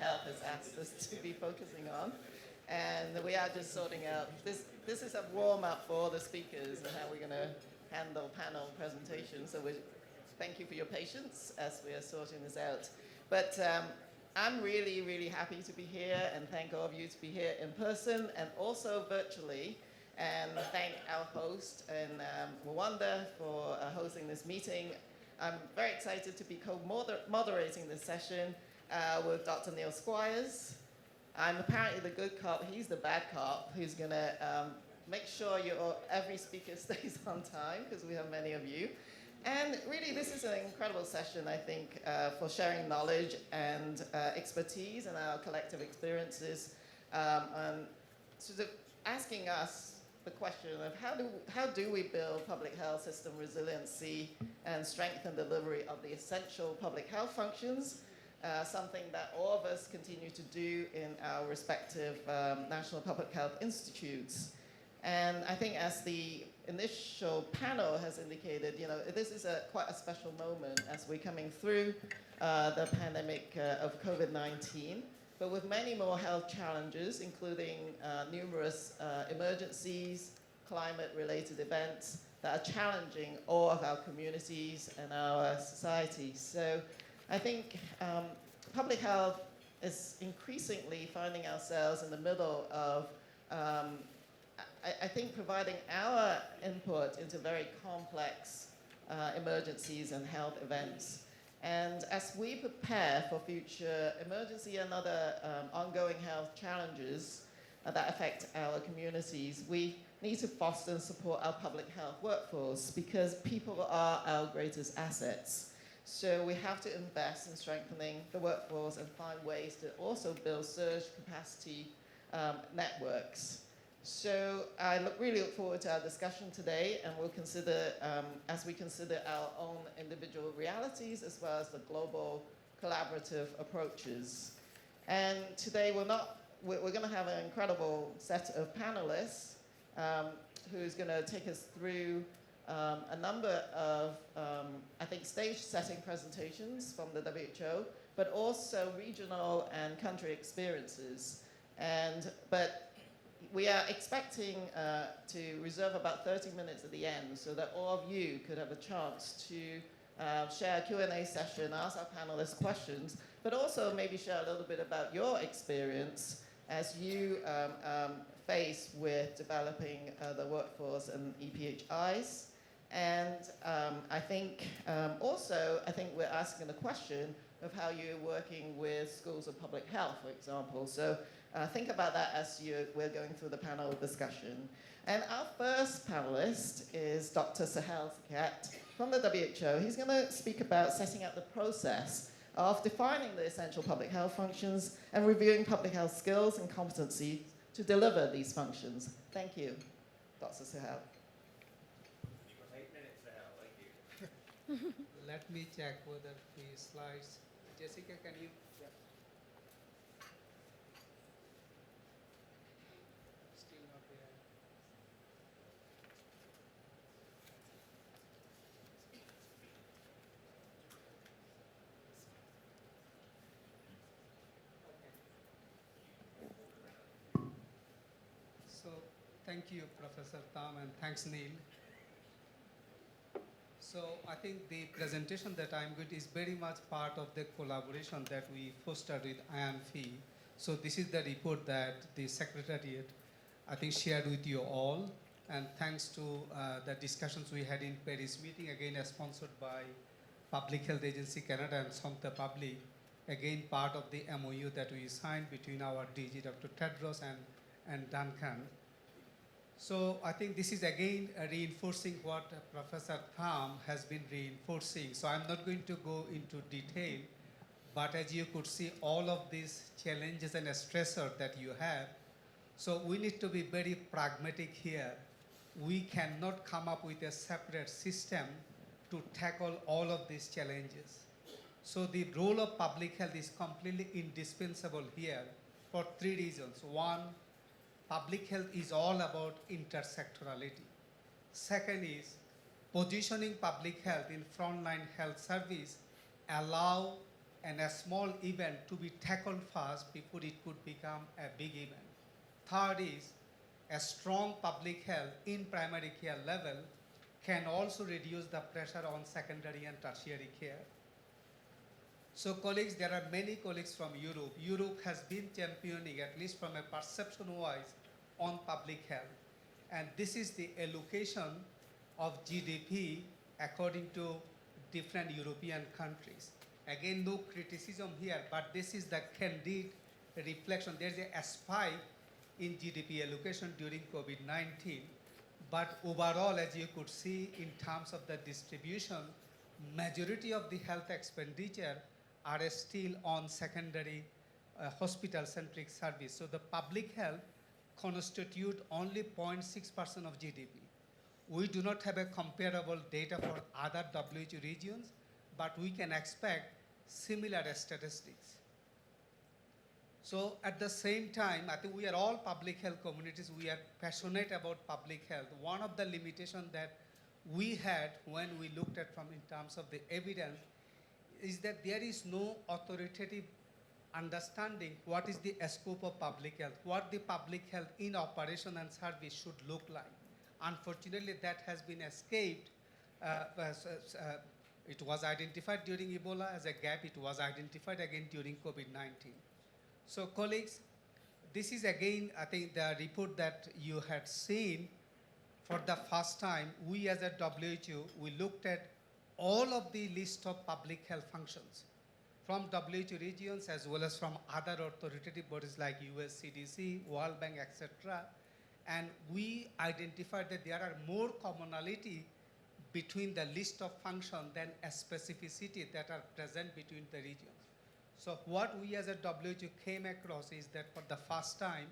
Health has asked us to be focusing on. And we are just sorting out, this is a warm-up for all the speakers and how we're going to handle panel presentations. So thank you for your patience as we are sorting this out. But I'm really, really happy to be here, and thank all of you to be here in person and also virtually. And thank our host and Mwanda for hosting this meeting. I'm very excited to be co-moderating this session with Dr. Neil Squires. I'm apparently the good cop, he's the bad cop, who's going to make sure every speaker stays on time, because we have many of you. And really, this is an incredible session, I think, for sharing knowledge and expertise and our collective experiences, and sort of asking us the question of how do we build public health system resiliency and strengthen delivery of the essential public health functions, something that all of us continue to do in our respective national public health institutes. And I think, as the initial panel has indicated, this is quite a special moment as we're coming through the pandemic of COVID-19, but with many more health challenges, including numerous emergencies, climate-related events that are challenging all of our communities and our societies. So I think public health is increasingly finding ourselves in the middle of, I think, providing our input into very complex emergencies and health events. And as we prepare for future emergency and other ongoing health challenges that affect our communities, we need to foster and support our public health workforce, because people are our greatest assets. So we have to invest in strengthening the workforce and find ways to also build surge capacity networks. So I really look forward to our discussion today, and we'll consider, as we consider our own individual realities as well as the global collaborative approaches. And today we're going to have an incredible set of panelists who's going to take us through a number of, I think, stage-setting presentations from the WHO, but also regional and country experiences. But we are expecting to reserve about 30 minutes at the end so that all of you could have a chance to share a Q&A session, ask our panelists questions, but also maybe share a little bit about your experience as you face with developing the workforce and EPHIs. And I think we're asking the question of how you're working with schools of public health, for example. So think about that as we're going through the panel discussion. And our first panelist is Dr. Sahel Sakat from the WHO. He's going to speak about setting out the process of defining the essential public health functions and reviewing public health skills and competency to deliver these functions. Thank you, Dr. Sahel. Let me check whether the slides. Jessica, can you? Yeah. Still not there. Okay. So, thank you, Professor Tam, and thanks, Neil. So I think the presentation that I'm going to is very much part of the collaboration that we fostered with IANPHI. So this is the report that the Secretariat, I think, shared with you all. And thanks to the discussions we had in Paris meeting, again sponsored by Public Health Agency Canada and Sankta Public, again part of the MOU that we signed between our DG, Dr. Tedros and Duncan. So I think this is again reinforcing what Professor Tham has been reinforcing. So I'm not going to go into detail, but as you could see, all of these challenges and stressors that you have, so we need to be very pragmatic here. We cannot come up with a separate system to tackle all of these challenges. So the role of public health is completely indispensable here for 3 reasons. One, public health is all about intersectorality. Second is positioning public health in frontline health service allow and a small event to be tackled fast before it could become a big event. Third is a strong public health in primary care level can also reduce the pressure on secondary and tertiary care. So colleagues, there are many colleagues from Europe. Europe has been championing, at least from a perception-wise, on public health. And this is the allocation of GDP according to different European countries. Again, no criticism here, but this is the candid reflection. There's a spike in GDP allocation during COVID-19, but overall, as you could see in terms of the distribution, majority of the health expenditure are still on secondary hospital-centric service. So the public health constitute only 0.6% of GDP. We do not have a comparable data for other WHO regions, but we can expect similar statistics. So at the same time, I think we are all public health communities. We are passionate about public health. One of the limitations that we had when we looked at from in terms of the evidence is that there is no authoritative understanding what is the scope of public health, what the public health in operation and service should look like. Unfortunately, that has been escaped. It was identified during Ebola as a gap. It was identified again during COVID-19. So colleagues, this is again, I think, the report that you had seen for the first time. We as a WHO, we looked at all of the list of public health functions from WHO regions as well as from other authoritative bodies like US CDC, World Bank, etc. And we identified that there are more commonality between the list of functions than a specificity that are present between the regions. So what we as a WHO came across is that for the first time,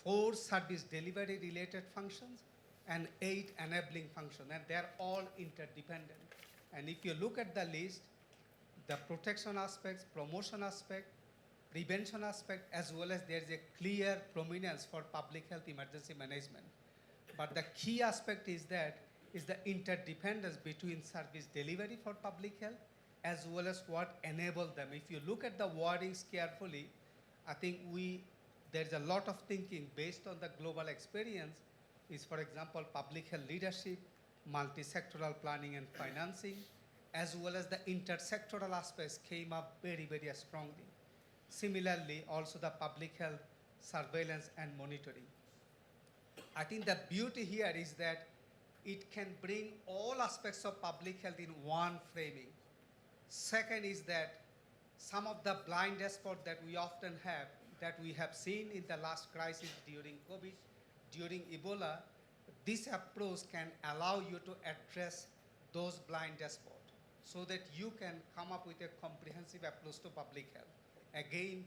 4 service delivery related functions and 8 enabling functions, and they're all interdependent. And if you look at the list, the protection aspects, promotion aspect, prevention aspect, as well as there's a clear prominence for public health emergency management. But the key aspect is that is the interdependence between service delivery for public health as well as what enabled them. If you look at the wordings carefully, I think there's a lot of thinking based on the global experience is, for example, public health leadership, multi-sectoral planning and financing, as well as the intersectoral aspects came up very, very strongly. Similarly, also the public health surveillance and monitoring. I think the beauty here is that it can bring all aspects of public health in one framing. Second is that some of the blind spots that we often have, that we have seen in the last crisis during COVID, during Ebola, this approach can allow you to address those blind spots so that you can come up with a comprehensive approach to public health. Again,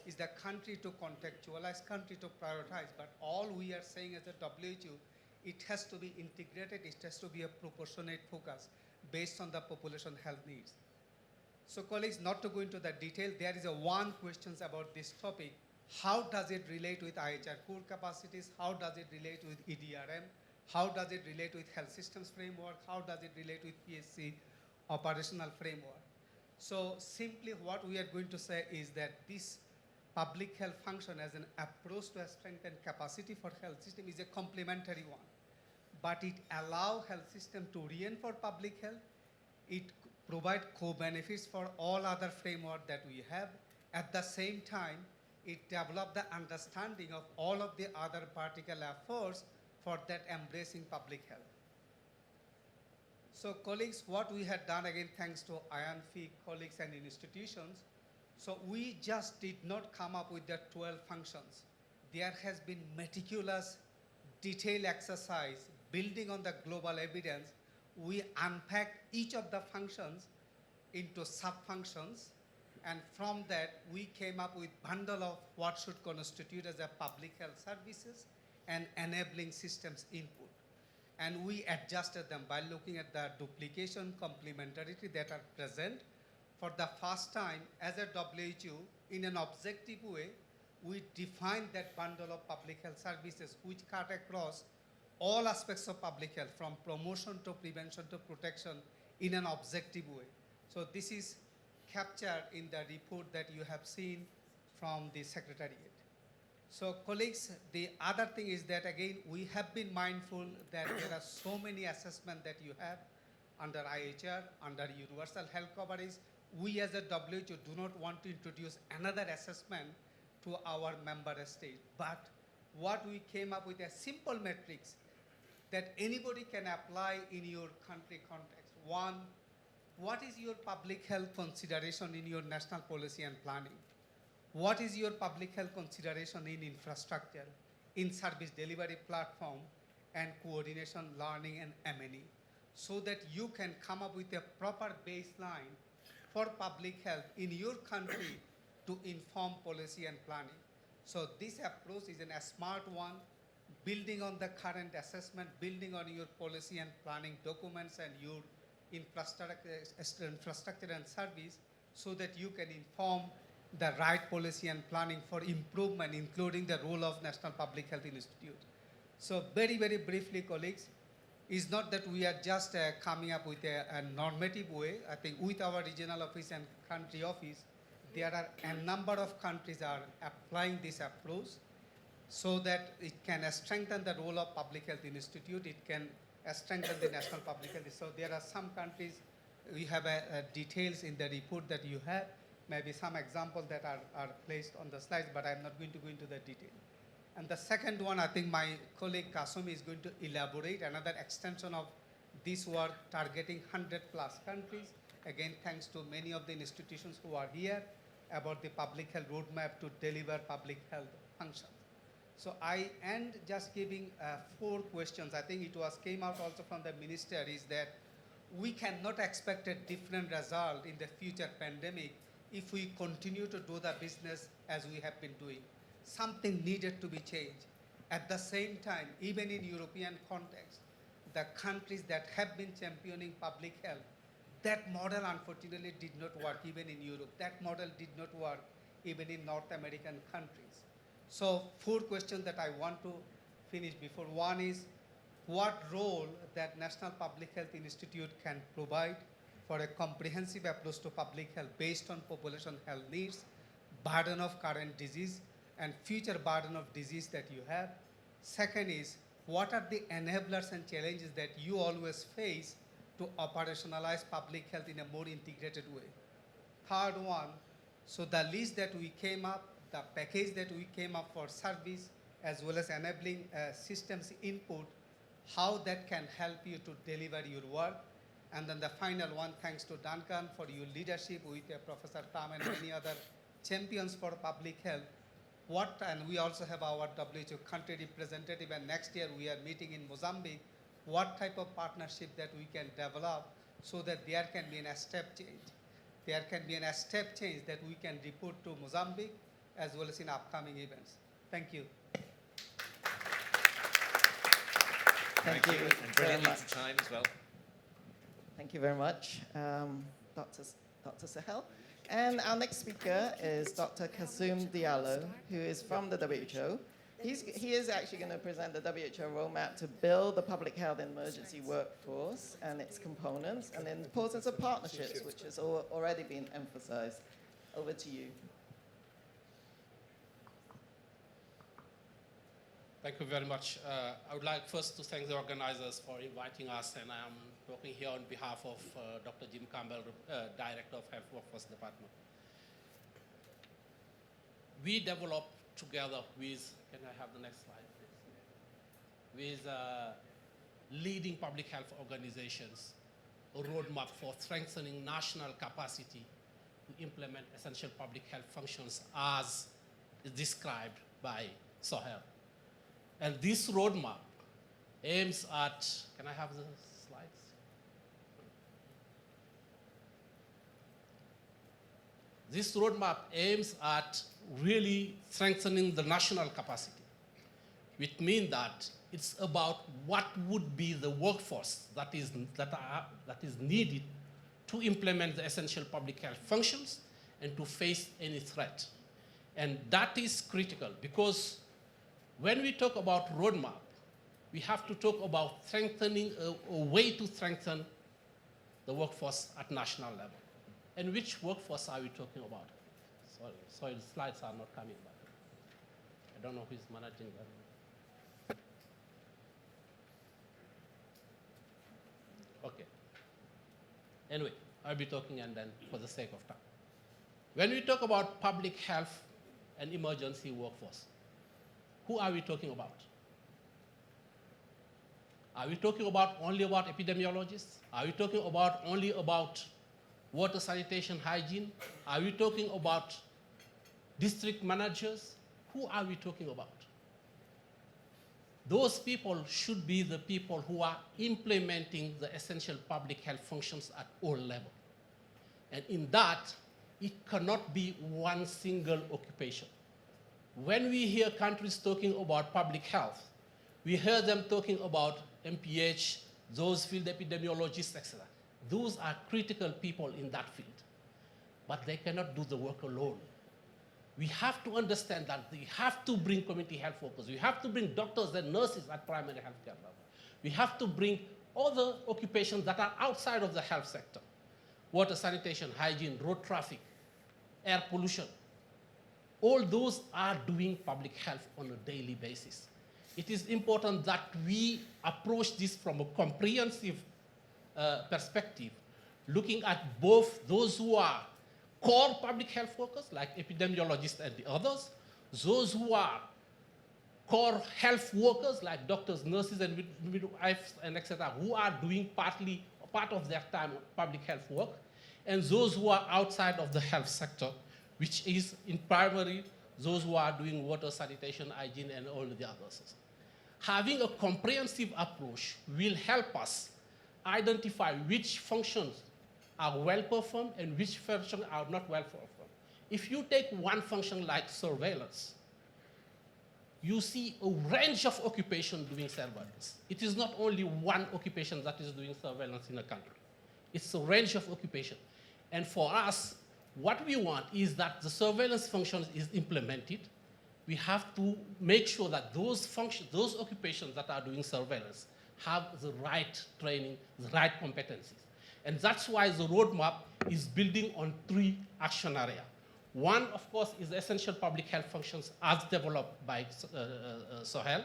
is the country to contextualize, country to prioritize, but all we are saying as a WHO, it has to be integrated, it has to be a proportionate focus based on the population health needs. So colleagues, not to go into the detail, there is one question about this topic. How does it relate with IHR core capacities? How does it relate with EDRM? How does it relate with health systems framework? How does it relate with PSC operational framework? So simply what we are going to say is that this public health function as an approach to strengthen capacity for health system is a complementary one. But it allows health system to reinforce public health. It provide co-benefits for all other framework that we have. At the same time, it developed the understanding of all of the other particular efforts for that embracing public health. So colleagues, what we had done, again, thanks to IANPHI colleagues and institutions, so we just did not come up with the 12 functions. There has been meticulous, detailed exercise building on the global evidence. We unpacked each of the functions into sub-functions, and from that, we came up with bundle of what should constitute as a public health services and enabling systems input. And we adjusted them by looking at the duplication, complementarity that are present. For the first time, as a WHO, in an objective way, we defined that bundle of public health services which cut across all aspects of public health, from promotion to prevention to protection, in an objective way. So this is captured in the report that you have seen from the Secretariat. So colleagues, the other thing is that again, we have been mindful that there are so many assessments that you have under IHR, under universal health coverage. We as a WHO do not want to introduce another assessment to our member state. But what we came up with a simple matrix that anybody can apply in your country context. One, what is your public health consideration in your national policy and planning? What is your public health consideration in infrastructure, in service delivery platform, and coordination, learning, and M&E, so that you can come up with a proper baseline for public health in your country to inform policy and planning. So this approach is a smart one, building on the current assessment, building on your policy and planning documents and your infrastructure and service, so that you can inform the right policy and planning for improvement, including the role of National Public Health Institute. So very, very briefly, colleagues, it's not that we are just coming up with a normative way. I think with our regional office and country office, there are a number of countries are applying this approach so that it can strengthen the role of Public Health Institute, it can strengthen the National Public Health. So there are some countries, we have details in the report that you have, maybe some examples that are placed on the slides, but I'm not going to go into the detail. And the second one, I think my colleague Kasumi is going to elaborate another extension of this work targeting 100+ countries. Again, thanks to many of the institutions who are here about the public health roadmap to deliver public health functions. So I end just giving 4 questions. I think it came out also from the minister, is that we cannot expect a different result in the future pandemic if we continue to do the business as we have been doing. Something needed to be changed. At the same time, even in European context, the countries that have been championing public health, that model unfortunately did not work even in Europe. That model did not work even in North American countries. So 4 questions that I want to finish before. One is, what role that National Public Health Institute can provide for a comprehensive approach to public health based on population health needs, burden of current disease, and future burden of disease that you have. Second is, what are the enablers and challenges that you always face to operationalize public health in a more integrated way? Third one, so the list that we came up, the package that we came up for service, as well as enabling systems input, how that can help you to deliver your work. And then the final one, thanks to Duncan for your leadership with Professor Tam and many other champions for public health. And we also have our WHO country representative, and next year we are meeting in Mozambique. What type of partnership that we can develop so that there can be a step change. There can be a step change that we can report to Mozambique as well as in upcoming events. Thank you. Thank you And very brilliant much. use of time as well. Thank you very much, Dr. Sahel. And our next speaker is Dr. Kasum Diallo, who is from the WHO. He is actually going to present the WHO roadmap to build the public health emergency workforce and its components, and the importance of partnerships, which has already been emphasized. Over to you. Thank you very much. I would like first to thank the organizers for inviting us, and I'm talking here on behalf of Dr. Jim Campbell, Director of Health Workforce Department. We developed together with, can I have the next slide, please? With leading public health organizations, a roadmap for strengthening national capacity to implement essential public health functions as described by Sohail. And this roadmap aims at, can I have the slides? This roadmap aims at really strengthening the national capacity, which means that it's about what would be the workforce that is needed to implement the essential public health functions and to face any threat. And that is critical because when we talk about roadmap, we have to talk about strengthening, a way to strengthen the workforce at national level. And which workforce are we talking about? Sorry, the slides are not coming back. I don't know who is managing that. Okay. Anyway, I'll be talking and then for the sake of time. When we talk about public health and emergency workforce, who are we talking about? Are we talking only about epidemiologists? Are we talking only about water, sanitation, hygiene? Are we talking about district managers? Who are we talking about? Those people should be the people who are implementing the essential public health functions at all levels. And in that, it cannot be one single occupation. When we hear countries talking about public health, we hear them talking about MPH, those field epidemiologists, etc. Those are critical people in that field, but they cannot do the work alone. We have to understand that we have to bring community health workers. We have to bring doctors and nurses at primary health care level. We have to bring other occupations that are outside of the health sector. Water, sanitation, hygiene, road traffic, air pollution. All those are doing public health on a daily basis. It is important that we approach this from a comprehensive perspective, looking at both those who are core public health workers, like epidemiologists and the others, those who are core health workers, like doctors, nurses, and midwives, and etc., who are doing part of their time public health work, and those who are outside of the health sector, which is in primary, those who are doing water, sanitation, hygiene, and all the others. Having a comprehensive approach will help us identify which functions are well performed and which functions are not well performed. If you take one function like surveillance, you see a range of occupations doing surveillance. It is not only one occupation that is doing surveillance in a country. It's a range of occupations. And for us, what we want is that the surveillance function is implemented. We have to make sure that those functions, those occupations that are doing surveillance have the right training, the right competencies. And that's why the roadmap is building on 3 action areas. One, of course, is the essential public health functions as developed by Sohail.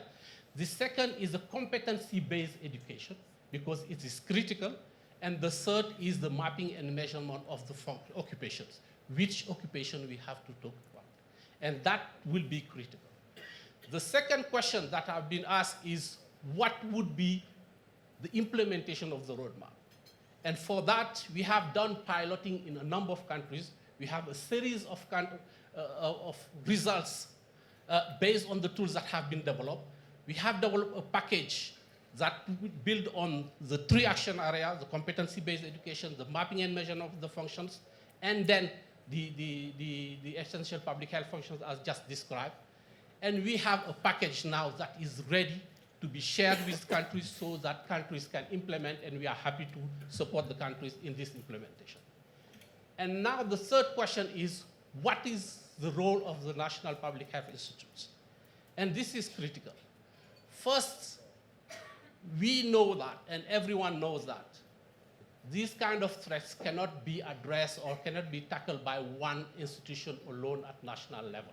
The second is the competency-based education, because it is critical. And the third is the mapping and measurement of the occupations, which occupation we have to talk about. And that will be critical. The second question that I've been asked is, what would be the implementation of the roadmap? And for that, we have done piloting in a number of countries. We have a series of results based on the tools that have been developed. We have developed a package that we build on the 3 action areas, the competency-based education, the mapping and measurement of the functions, and then the essential public health functions as just described. And we have a package now that is ready to be shared with countries so that countries can implement, and we are happy to support the countries in this implementation. And now the third question is, what is the role of the National Public Health Institutes? And this is critical. First, we know that, and everyone knows that, these kind of threats cannot be addressed or cannot be tackled by one institution alone at national level.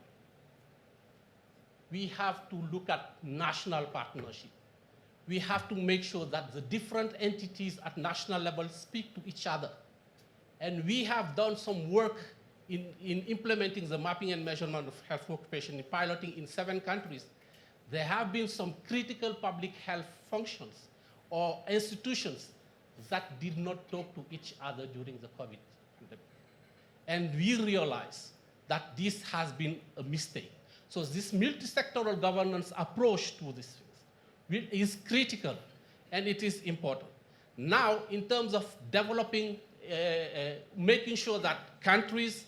We have to look at national partnership. We have to make sure that the different entities at national level speak to each other. And we have done some work in implementing the mapping and measurement of health occupation in piloting in 7 countries. There have been some critical public health functions or institutions that did not talk to each other during the COVID pandemic. And we realize that this has been a mistake. So this multi-sectoral governance approach to these things is critical, and it is important. Now, in terms of developing, making sure that countries,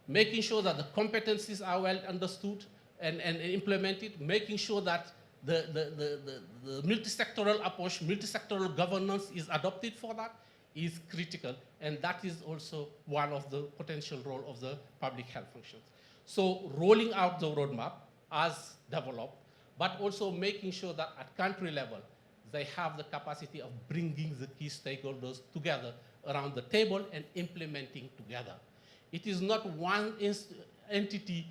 making sure that the competencies are well understood and implemented, making sure that the multi-sectoral approach, multi-sectoral governance is adopted for that is critical, and that is also one of the potential role of the public health functions. So rolling out the roadmap as developed, but also making sure that at country level, they have the capacity of bringing the key stakeholders together around the table and implementing together. It is not one entity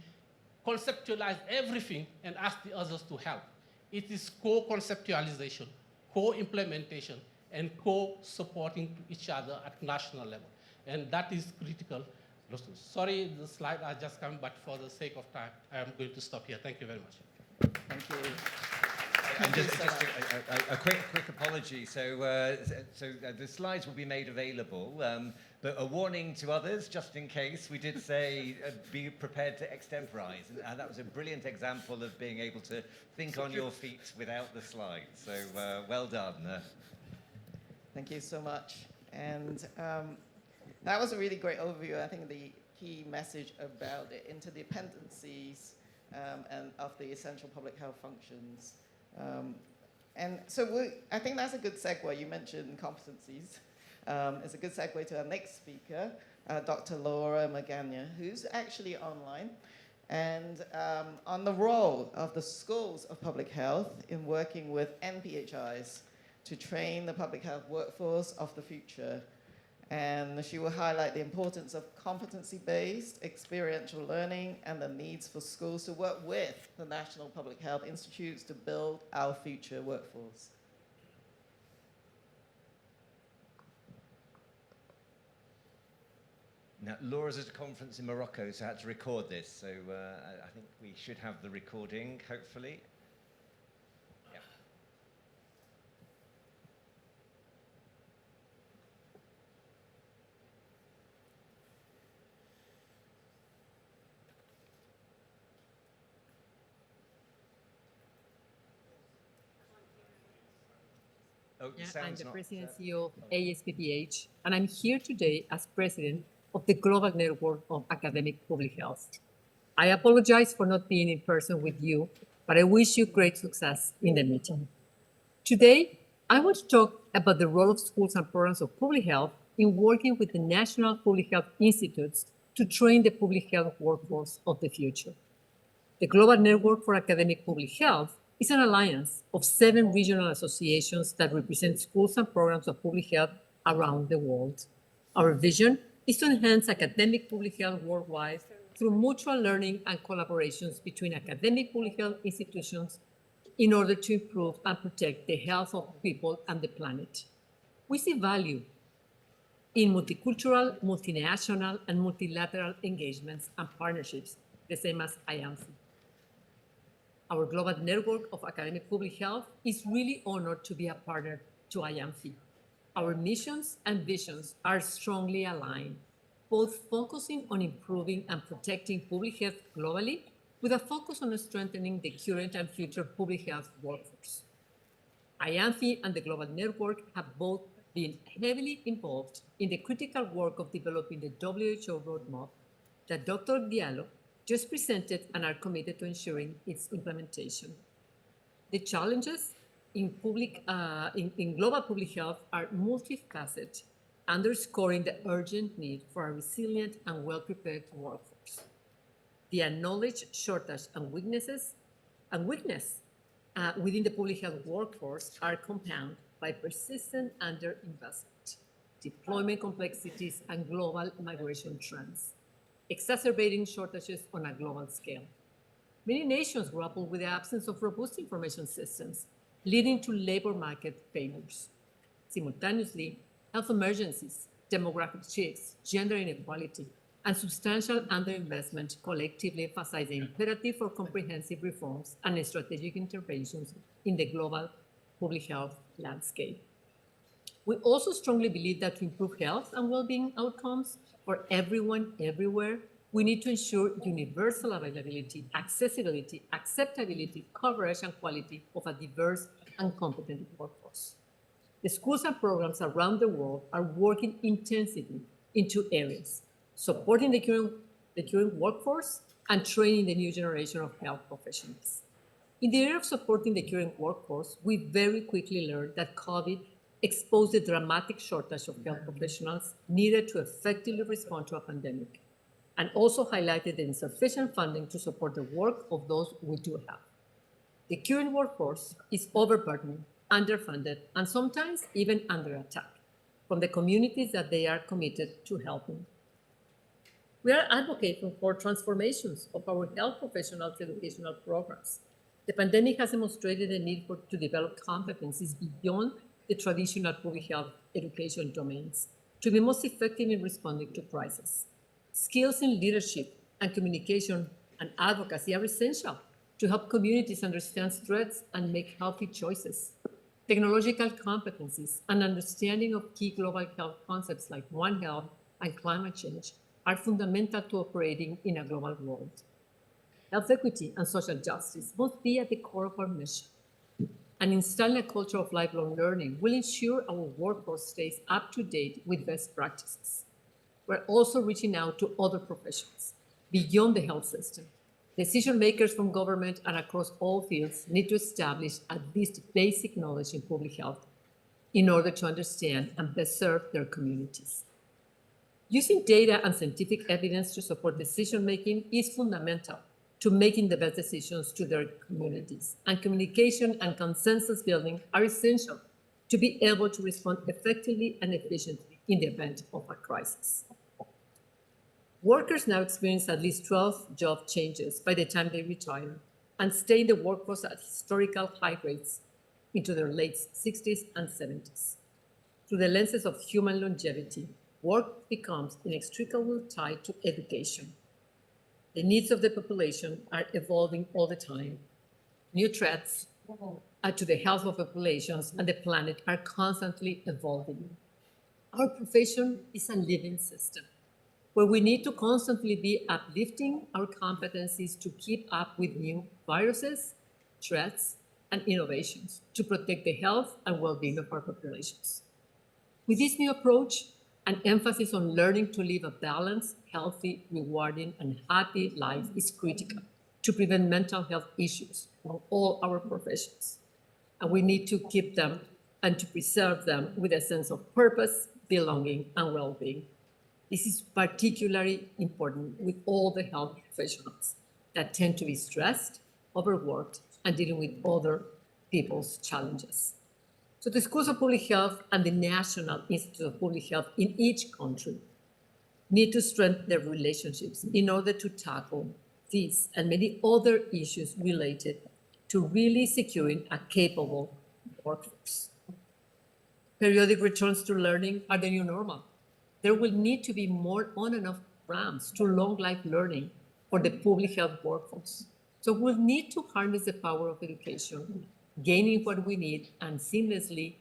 conceptualize everything and ask the others to help. It is co-conceptualization, co-implementation, and co-supporting each other at national level. And that is critical. Sorry, the slide are just coming, but for the sake of time, I am going to stop here. Thank you very much. Thank you. And just a quick apology. So the slides will be made available, but a warning to others, just in case. We did say be prepared to extemporize, and that was a brilliant example of being able to think on your feet without the slides. So well done. Thank you so much. And that was a really great overview. I think the key message about the interdependencies and of the essential public health functions. And so I think that's a good segue. You mentioned competencies. It's a good segue to our next speaker, Dr. Laura Magana, who's actually online, and on the role of the schools of public health in working with NPHIs to train the public health workforce of the future. And she will highlight the importance of competency-based experiential learning and the needs for schools to work with the National Public Health Institutes to build our future workforce. Now, Laura's at a conference in Morocco, so I had to record this. So I think we should have the recording, hopefully. Yeah. Oh, the I'm sound's the not, President and CEO of ASPPH, and I'm here today as President of the Global Network of Academic Public Health. I apologize for not being in person with you, but I wish you great success in the meeting. Today, I want to talk about the role of schools and programs of public health in working with the National Public Health Institutes to train the public health workforce of the future. The Global Network for Academic Public Health is an alliance of 7 regional associations that represent schools and programs of public health around the world. Our vision is to enhance academic public health worldwide through mutual learning and collaborations between academic public health institutions in order to improve and protect the health of people and the planet. We see value in multicultural, multinational, and multilateral engagements and partnerships, the same as IANPHI. Our global network of academic public health is really honored to be a partner to IANPHI. Our missions and visions are strongly aligned, both focusing on improving and protecting public health globally, with a focus on strengthening the current and future public health workforce. IANPHI and the Global Network have both been heavily involved in the critical work of developing the WHO roadmap that Dr. Diallo just presented and are committed to ensuring its implementation. The challenges in global public health are multifaceted, underscoring the urgent need for a resilient and well-prepared workforce. The acknowledged shortage and weakness within the public health workforce are compounded by persistent underinvestment, deployment complexities, and global migration trends, exacerbating shortages on a global scale. Many nations grapple with the absence of robust information systems, leading to labor market failures. Simultaneously, health emergencies, demographic shifts, gender inequality, and substantial underinvestment collectively emphasize the imperative for comprehensive reforms and strategic interventions in the global public health landscape. We also strongly believe that to improve health and well-being outcomes for everyone, everywhere, we need to ensure universal availability, accessibility, acceptability, coverage, and quality of a diverse and competent workforce. The schools and programs around the world are working intensively in 2 areas: supporting the current workforce and training the new generation of health professionals. In the area of supporting the current workforce, we very quickly learned that COVID exposed the dramatic shortage of health professionals needed to effectively respond to a pandemic, and also highlighted the insufficient funding to support the work of those we do have. The current workforce is overburdened, underfunded, and sometimes even under attack. from the communities that they are committed to helping. We are advocating for transformations of our health professionals' educational programs. The pandemic has demonstrated the need to develop competencies beyond the traditional public health education domains to be most effective in responding to crises. Skills in leadership and communication and advocacy are essential to help communities understand threats and make healthy choices. Technological competencies and understanding of key global health concepts like One Health and climate change are fundamental to operating in a global world. Health equity and social justice must be at the core of our mission. And installing a culture of lifelong learning will ensure our workforce stays up to date with best practices. We're also reaching out to other professions beyond the health system. Decision makers from government and across all fields need to establish at least basic knowledge in public health in order to understand and best serve their communities. Using data and scientific evidence to support decision making is fundamental to making the best decisions to their communities, and communication and consensus building are essential to be able to respond effectively and efficiently in the event of a crisis. Workers now experience at least 12 job changes by the time they retire and stay in the workforce at historical high rates into their late 60s and 70s. Through the lenses of human longevity, work becomes inextricably tied to education. The needs of the population are evolving all the time. New threats to the health of populations and the planet are constantly evolving. Our profession is a living system where we need to constantly be uplifting our competencies to keep up with new viruses, threats, and innovations to protect the health and well-being of our populations. With this new approach, an emphasis on learning to live a balanced, healthy, rewarding, and happy life is critical to prevent mental health issues from all our professions. And we need to keep them and to preserve them with a sense of purpose, belonging, and well-being. This is particularly important with all the health professionals that tend to be stressed, overworked, and dealing with other people's challenges. So the schools of public health and the National Institute of Public Health in each country need to strengthen their relationships in order to tackle these and many other issues related to really securing a capable workforce. Periodic returns to learning are the new normal. There will need to be more on and off ramps to long life learning for the public health workforce. So we'll need to harness the power of education, gaining what we need and seamlessly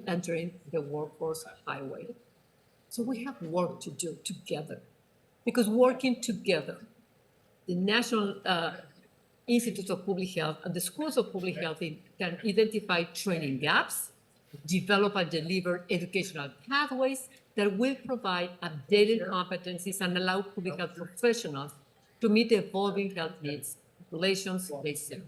entering the workforce highway. So we have work to do together, because working together, the National Institute of Public Health and the schools of public health can identify training gaps, develop and deliver educational pathways that will provide updated competencies and allow public health professionals to meet the evolving health needs of populations they serve.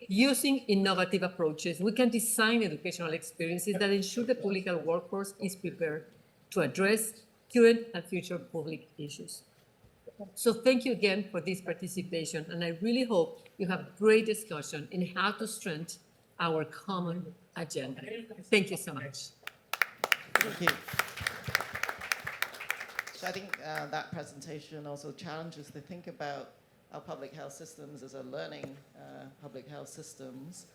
Using innovative approaches, we can design educational experiences that ensure the public health workforce is prepared to address current and future public issues. So thank you again for this participation, and I really hope you have great discussion in how to strengthen our common agenda. Thank you so much. Thank you. So I think that presentation also challenges to think about our public health systems as a learning public health systems,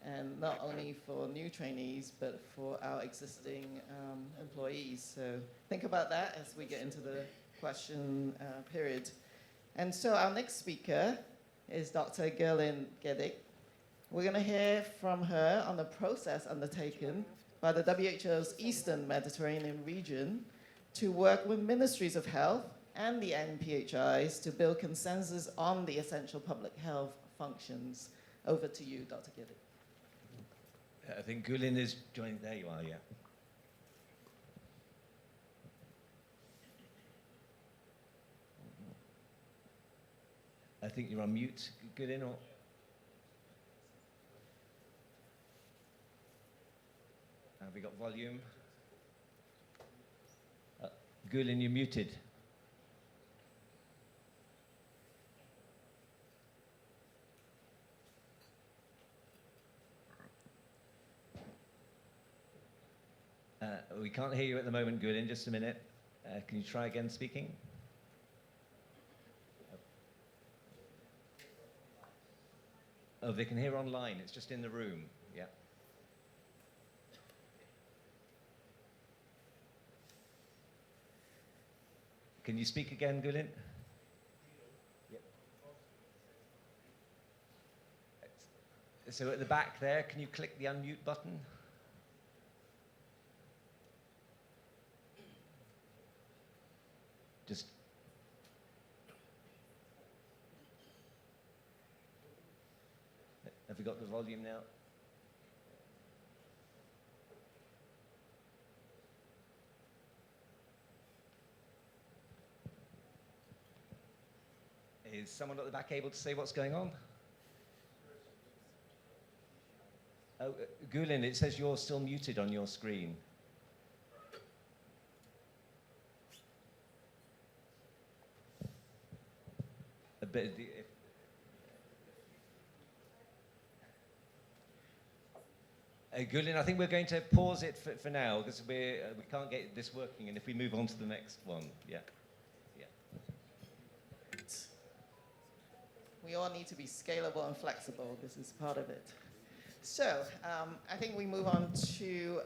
and not only for new trainees, but for our existing employees. So think about that as we get into the question period. And so our next speaker is Dr. Gerlin Gedig. We're going to hear from her on the process undertaken by the WHO's Eastern Mediterranean region to work with ministries of health and the NPHIs to build consensus on the essential public health functions. Over to you, Dr. Gedig. I think Gulin is joining. There you are, yeah. I think you're on mute, Gulin, or? Have we got volume? Gulin, you're muted. We can't hear you at the moment, Gulin. Just a minute. Can you try again speaking? Oh, they can hear online. It's just in the room. Yeah. Can you speak again, Gulin? So at the back there, can you click the unmute button? Just have we got the volume now? Is someone at the back able to say what's going on? Oh, Gulin, it says you're still muted on your screen. A bit. Gulin, I think we're going to pause it for now because we can't get this working, and if we move on to the next one, yeah. We all need to be scalable and flexible. This is part of it. So I think we move on to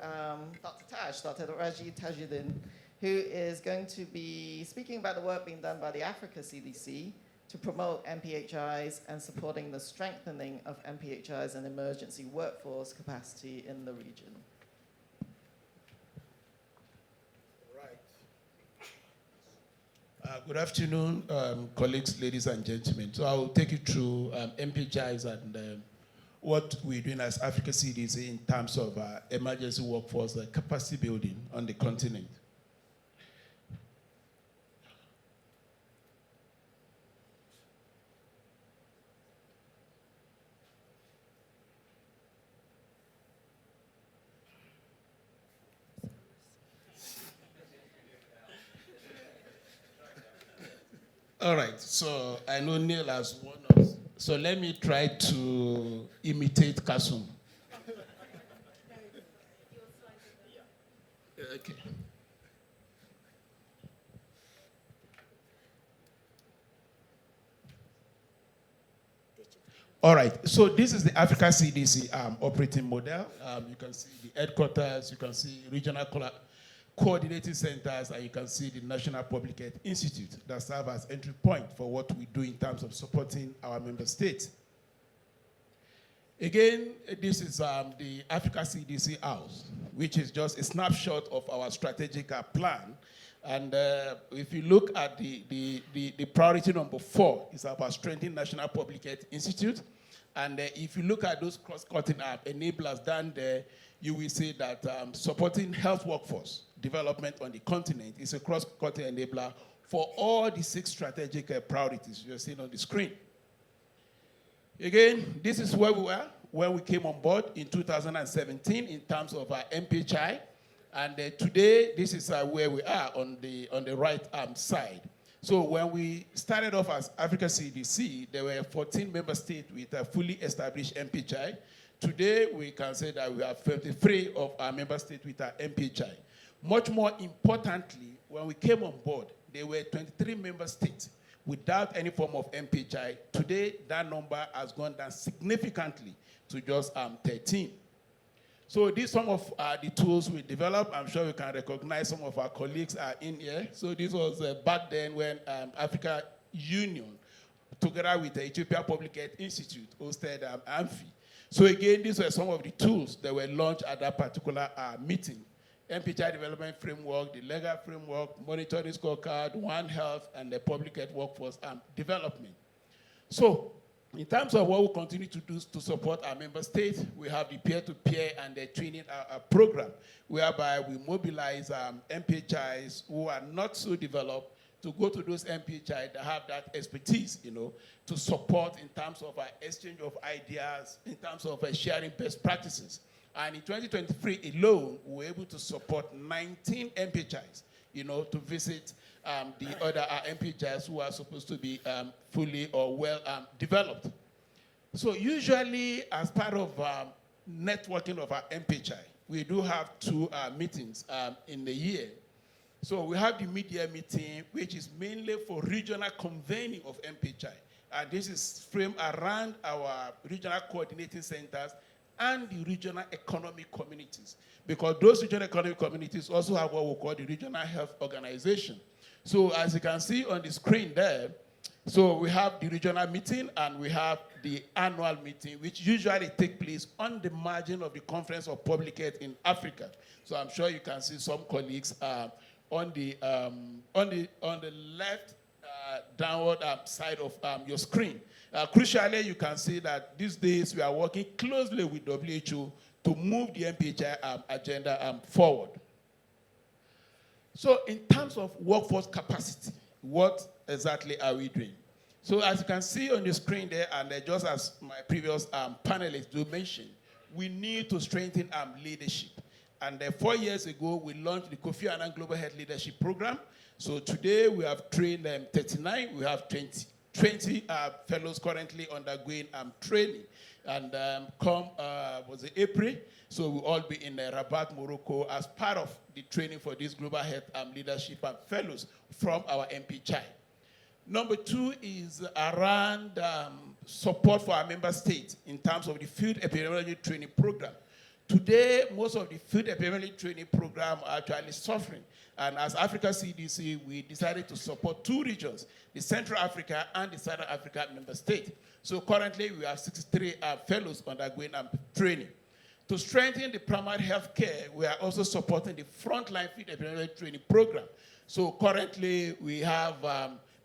Dr. Raji Tajuddin, who is going to be speaking about the work being done by the Africa CDC to promote MPHIs and supporting the strengthening of MPHIs and emergency workforce capacity in the region. Good afternoon, colleagues, ladies and gentlemen. So I will take you through MPHIs and what we're doing as Africa CDC in terms of emergency workforce capacity building on the continent. All right, so I know Neil as one of, so let me try to imitate Kasum. Okay. All right, so this is the Africa CDC operating model. You can see the headquarters, you can see regional coordinating centers, and you can see the National Public Health Institute that serve as entry point for what we do in terms of supporting our member states. Again, this is the Africa CDC House, which is just a snapshot of our strategic plan. And if you look at the priority number 4, it's about strengthening National Public Health Institute. And if you look at those cross-cutting enablers down there, you will see that supporting health workforce development on the continent is a cross-cutting enabler for all the 6 strategic priorities you're seeing on the screen. Again, this is where we were when we came on board in 2017 in terms of our MPHI. And today, this is where we are on the right side. So when we started off as Africa CDC, there were 14 member states with a fully established MPHI. Today, we can say that we have 53 of our member states with our MPHI. Much more importantly, when we came on board, there were 23 member states without any form of MPHI. Today, that number has gone down significantly to just 13. So these are some of the tools we developed. I'm sure we can recognize some of our colleagues are in here. So this was back then when Africa Union, together with the Ethiopia Public Health Institute, hosted IANPHI. So again, these were some of the tools that were launched at that particular meeting. MPHI development framework, the legal framework, monitoring scorecard, One Health, and the public health workforce development. So in terms of what we continue to do to support our member states, we have the peer-to-peer and the training program, whereby we mobilize MPHIs who are not so developed to go to those MPHI that have that expertise, to support in terms of exchange of ideas, in terms of sharing best practices. And in 2023 alone, we were able to support 19 MPHIs, to visit the other MPHIs who are supposed to be fully or well developed. So usually, as part of networking of our MPHI, we do have two meetings in the year. So we have the mid-year meeting, which is mainly for regional convening of MPHI. And this is framed around our regional coordinating centers and the regional economic communities. Because those regional economic communities also have what we call the regional health organization. So as you can see on the screen there, so we have the regional meeting and we have the annual meeting, which usually take place on the margin of the Conference of Public Health in Africa. So I'm sure you can see some colleagues on the left downward side of your screen. Crucially, you can see that these days we are working closely with WHO to move the MPHI agenda forward. So in terms of workforce capacity, what exactly are we doing? So as you can see on the screen there, and just as my previous panelists do mention, we need to strengthen leadership. And 4 years ago, we launched the Kofi Annan Global Health Leadership Program. So today, we have trained 39. We have 20 fellows currently undergoing training. And was it April? So we'll all be in Rabat, Morocco, as part of the training for this Global Health Leadership fellows from our MPHI. Number 2 is around support for our member states in terms of the field epidemiology training program. Today, most of the field epidemiology training program are actually suffering. And as Africa CDC, we decided to support 2 regions, the Central Africa and the Southern Africa member state. So currently, we have 63 fellows undergoing training. To strengthen the primary health care, we are also supporting the frontline field epidemiology training program. So currently, we have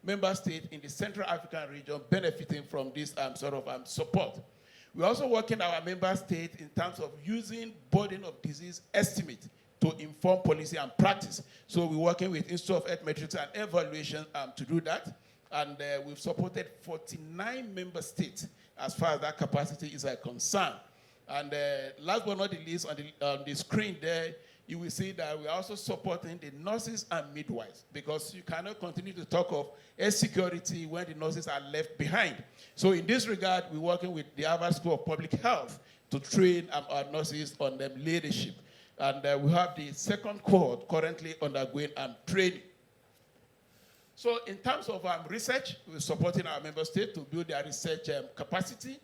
member states in the Central African region benefiting from this sort of support. We're also working our member states in terms of using burden of disease estimate to inform policy and practice. So we're working with Institute of Health Metrics and Evaluation to do that. And we've supported 49 member states as far as that capacity is concerned. And last but not the least, on the screen there, you will see that we're also supporting the nurses and midwives, because you cannot continue to talk of health security when the nurses are left behind. So in this regard, we're working with the Harvard School of Public Health to train our nurses on their leadership. And we have the second cohort currently undergoing training. So in terms of research, we're supporting our member state to build their research capacity.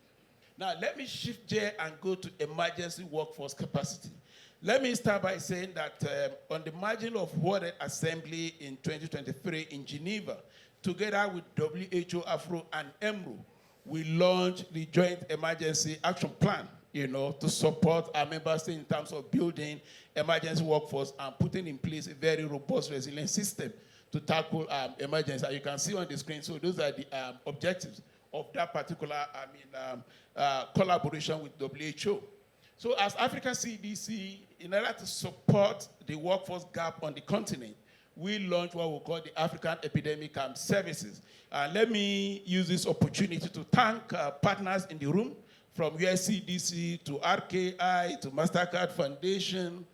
Now, let me shift gear and go to emergency workforce capacity. Let me start by saying that on the margin of World Assembly in 2023 in Geneva, together with WHO, AFRO, and EMRO, we launched the Joint Emergency Action Plan, to support our member states in terms of building emergency workforce and putting in place a very robust resilient system to tackle emergency. As you can see on the screen, so those are the objectives of that particular collaboration with WHO. So as Africa CDC, in order to support the workforce gap on the continent, we launched what we call the African Epidemic Services. Let me use this opportunity to thank partners in the room, from USCDC to RKI to MasterCard Foundation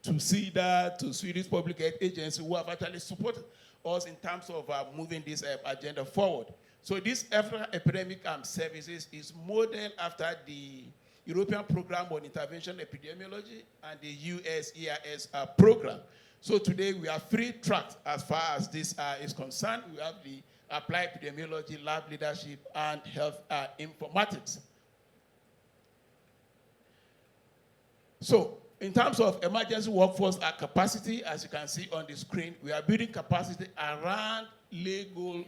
to CEDA to Swedish Public Health Agency, who have actually supported us in terms of moving this agenda forward. So this African Epidemic Services is modeled after the European Program on Intervention Epidemiology and the US ERS program. So today we have 3 tracks as far as this is concerned. We have the Applied Epidemiology, Lab Leadership, and Health Informatics. So in terms of emergency workforce capacity, as you can see on the screen, we are building capacity around legal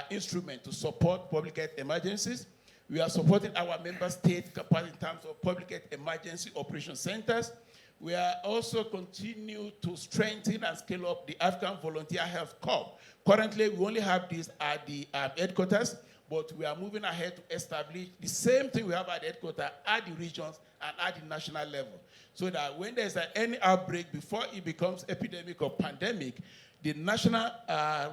instruments to support public health emergencies. We are supporting our member state capacity in terms of public health emergency operation centers. We are also continue to strengthen and scale up the African Volunteer Health Corps. Currently, we only have this at the headquarters, but we are moving ahead to establish the same thing we have at the headquarters, at the regions, and at the national level. So that when there's any outbreak, before it becomes epidemic or pandemic, the national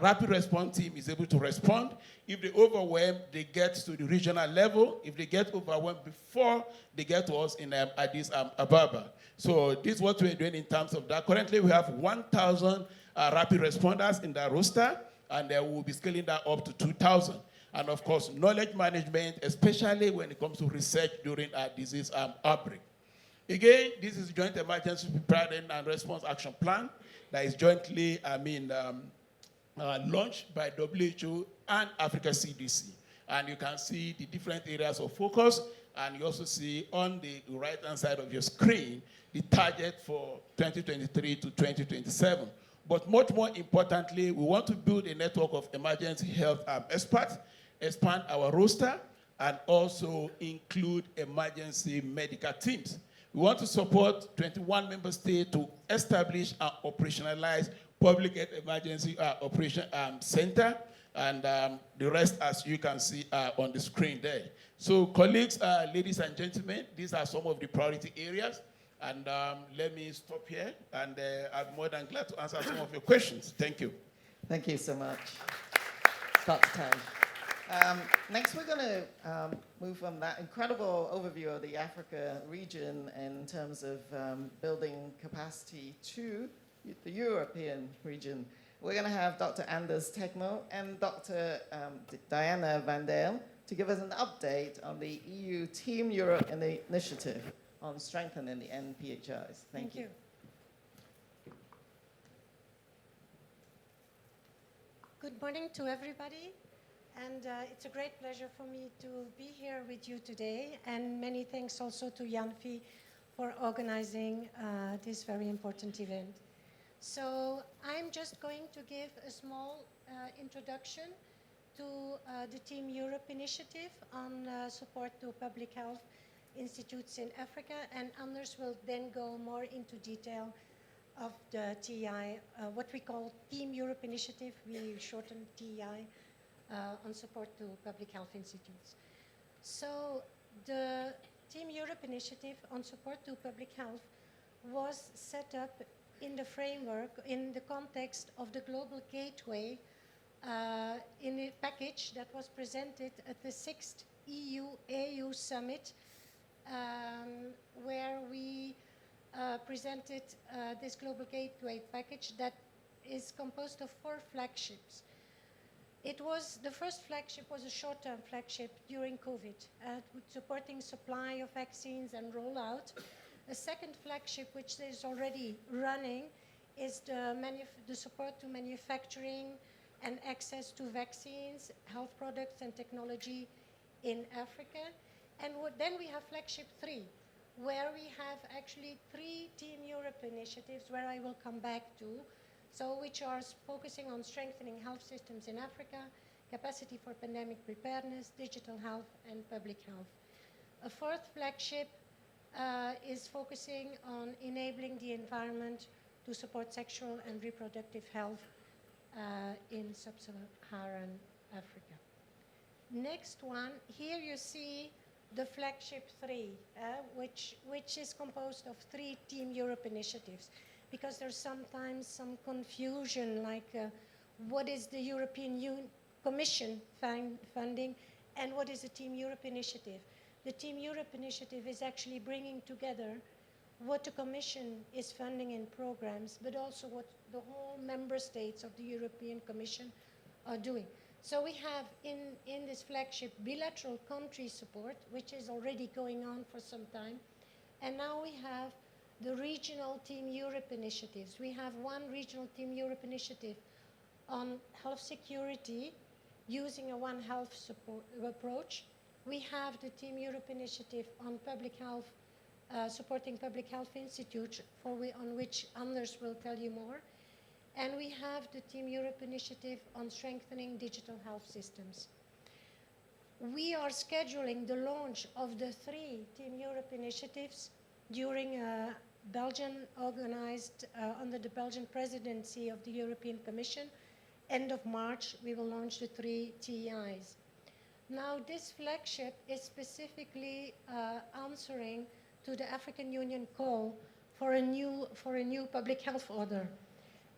rapid response team is able to respond. If they overwhelm, they get to the regional level. If they get overwhelmed before they get to us in Addis Ababa. So this is what we're doing in terms of that. Currently, we have 1,000 rapid responders in the roster, and we'll be scaling that up to 2,000. And of course, knowledge management, especially when it comes to research during a disease outbreak. Again, this is Joint Emergency Preparedness and Response Action Plan that is jointly, launched by WHO and Africa CDC. And you can see the different areas of focus, and you also see on the right-hand side of your screen the target for 2023 to 2027. But much more importantly, we want to build a network of emergency health experts, expand our roster, and also include emergency medical teams. We want to support 21 member states to establish and operationalize public health emergency operation center, and the rest, as you can see on the screen there. So colleagues, ladies and gentlemen, these are some of the priority areas. And let me stop here, and I'm more than glad to answer some of your questions. Thank you. Thank you so much, Dr. Taj. Next, we're going to move from that incredible overview of the Africa region in terms of building capacity to the European region. We're going to have Dr. Anders Tegmo and Dr. Diana Van Dale to give us an update on the EU Team Europe initiative on strengthening the NPHIs. Thank you. Good morning to everybody, and it's a great pleasure for me to be here with you today, and many thanks also to IANPHI for organizing this very important event. So I'm just going to give a small introduction to the Team Europe initiative on support to public health institutes in Africa, and Anders will then go more into detail of the TEI, what we call Team Europe initiative, we shorten TEI, on support to public health institutes. So the Team Europe initiative on support to public health was set up in the framework, in the context of the Global Gateway, in a package that was presented at the 6th EU-AU Summit, where we presented this Global Gateway package that is composed of 4 flagships. The first flagship was a short-term flagship during COVID, supporting supply of vaccines and rollout. A second flagship, which is already running, is the support to manufacturing and access to vaccines, health products, and technology in Africa. And then we have flagship 3, where we have actually 3 Team Europe initiatives, where I will come back to, so which are focusing on strengthening health systems in Africa, capacity for pandemic preparedness, digital health, and public health. A 4th flagship is focusing on enabling the environment to support sexual and reproductive health in sub-Saharan Africa. Next one, here you see the flagship 3, which is composed of 3 Team Europe initiatives, because there's sometimes some confusion, like what is the European Commission funding and what is the Team Europe initiative. The Team Europe initiative is actually bringing together what the Commission is funding in programs, but also what the whole member states of the European Commission are doing. So we have in this flagship bilateral country support, which is already going on for some time. And now we have the regional Team Europe initiatives. We have one regional Team Europe initiative on health security using a One Health support approach. We have the Team Europe initiative on public health, supporting public health institutes, on which Anders will tell you more. And we have the Team Europe initiative on strengthening digital health systems. We are scheduling the launch of the 3 Team Europe initiatives during Belgian organized under the Belgian presidency of the European Commission. End of March, we will launch the 3 TEIs. Now, this flagship is specifically answering to the African Union call for a new public health order.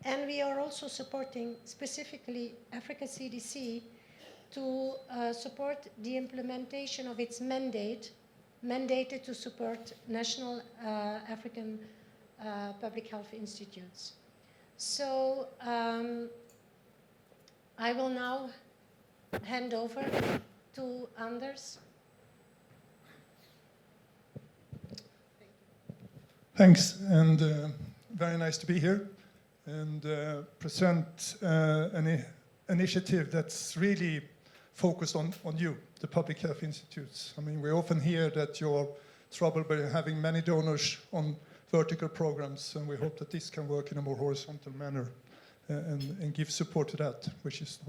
And we are also supporting specifically Africa CDC to support the implementation of its mandated to support national African public health institutes. So I will now hand over to Anders. Thanks, and very nice to be here and present an initiative that's really focused on you, the public health institutes. I mean, we often hear that you're troubled by having many donors on vertical programs, and we hope that this can work in a more horizontal manner and give support to that, which is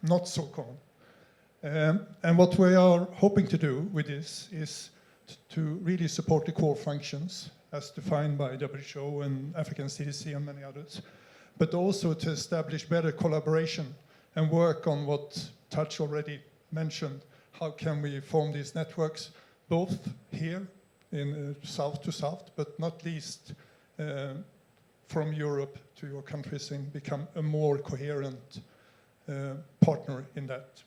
not so common. And what we are hoping to do with this is to really support the core functions as defined by WHO and African CDC and many others, but also to establish better collaboration and work on what Touch already mentioned. How can we form these networks, both here in south to south, but not least from Europe to your countries, and become a more coherent partner in that.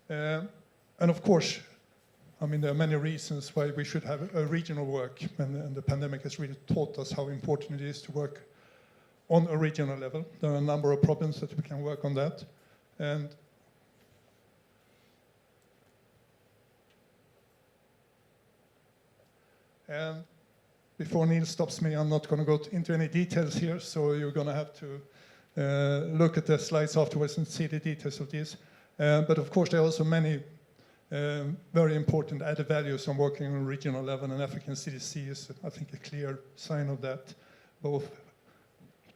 And of course, I mean, there are many reasons why we should have a regional work, and the pandemic has really taught us how important it is to work on a regional level. There are a number of problems that we can work on that. And before Neil stops me, I'm not going to go into any details here, so you're going to have to look at the slides afterwards and see the details of this. But of course, there are also many very important added values on working on a regional level, and African CDC is, I think, a clear sign of that, both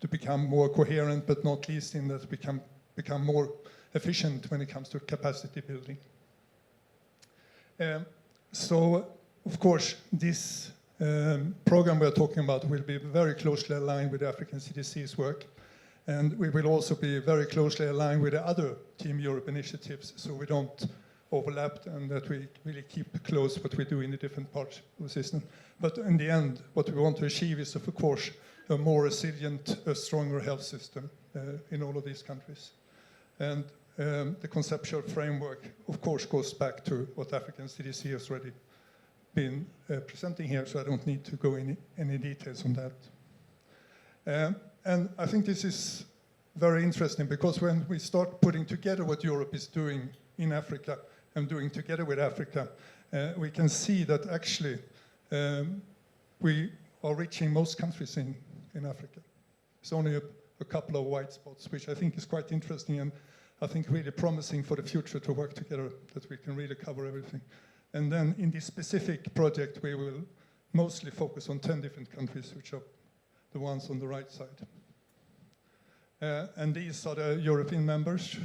to become more coherent, but not least in that become more efficient when it comes to capacity building. So, of course, this program we're talking about will be very closely aligned with the African CDC's work, and we will also be very closely aligned with the other Team Europe initiatives, so we don't overlap and that we really keep close what we do in the different parts of the system. But in the end, what we want to achieve is, of course, a more resilient, a stronger health system in all of these countries. And the conceptual framework, of course, goes back to what African CDC has already been presenting here, so I don't need to go into any details on that. And I think this is very interesting, because when we start putting together what Europe is doing in Africa and doing together with Africa, we can see that actually we are reaching most countries in Africa. It's only a couple of white spots, which I think is quite interesting and I think really promising for the future to work together, that we can really cover everything. And then in this specific project, we will mostly focus on 10 different countries, which are the ones on the right side. And these are the European members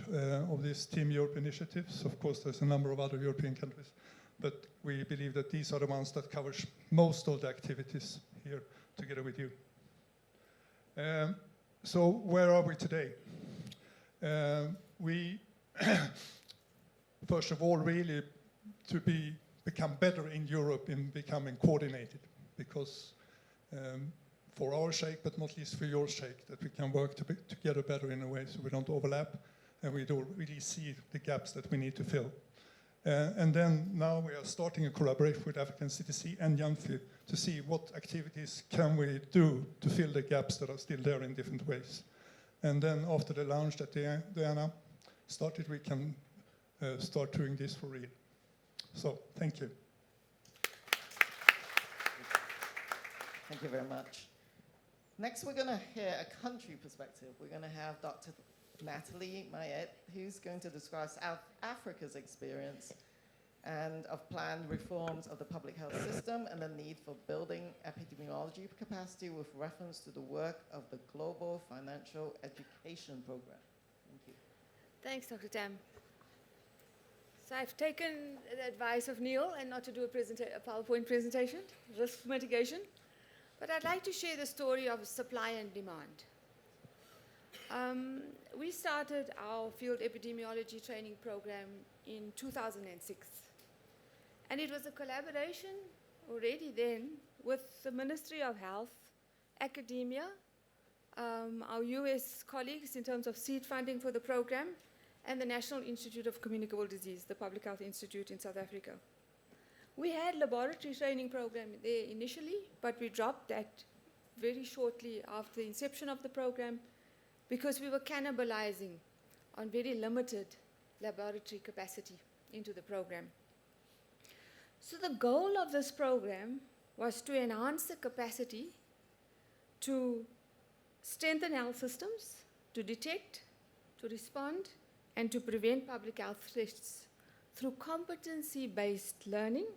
of this Team Europe initiatives. Of course, there's a number of other European countries, but we believe that these are the ones that covers most of the activities here together with you. So where are we today? We, first of all, really to become better in Europe in becoming coordinated, because for our sake, but not least for your sake, that we can work together better in a way so we don't overlap and we don't really see the gaps that we need to fill. And then now we are starting a collaboration with African CDC and IANPHI to see what activities can we do to fill the gaps that are still there in different ways. And then after the launch that Diana started, we can start doing this for real. So, thank you. Thank you very much. Next, we're going to hear a country perspective. We're going to have Dr. Natalie Mayet, who's going to describe South Africa's experience and of planned reforms of the public health system and the need for building epidemiology capacity with reference to the work of the Global Financial Education Program. Thank you. Thanks, Dr. Tam. So I've taken the advice of Neil and not to do a PowerPoint presentation, risk mitigation. But I'd like to share the story of supply and demand. We started our field epidemiology training program in 2006. And it was a collaboration already then with the Ministry of Health, academia, our US colleagues in terms of seed funding for the program, and the National Institute of Communicable Disease, the Public Health Institute in South Africa. We had laboratory training program there initially, but we dropped that very shortly after the inception of the program because we were cannibalizing on very limited laboratory capacity into the program. So the goal of this program was to enhance the capacity to strengthen health systems, to detect, to respond, and to prevent public health threats through competency-based learning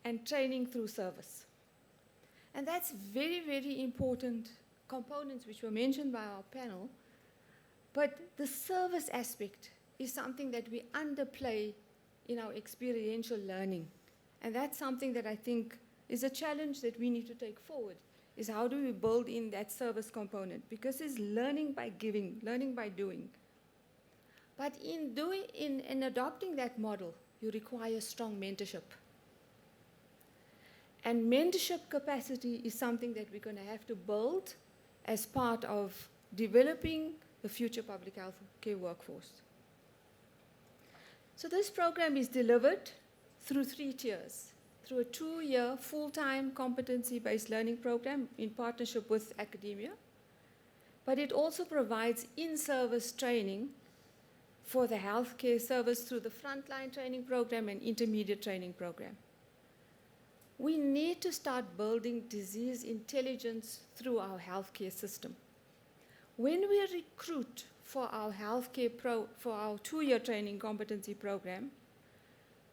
and training through service. And that's very, very important components which were mentioned by our panel. But the service aspect is something that we underplay in our experiential learning. And that's something that I think is a challenge that we need to take forward, is how do we build in that service component? Because it's learning by giving, learning by doing. But in adopting that model, you require strong mentorship. And mentorship capacity is something that we're going to have to build as part of developing the future public health care workforce. So this program is delivered through 3 tiers, through a 2-year full-time competency-based learning program in partnership with academia, but it also provides in-service training for the healthcare service through the frontline training program and intermediate training program. We need to start building disease intelligence through our healthcare system. When we recruit for our for our 2-year training competency program,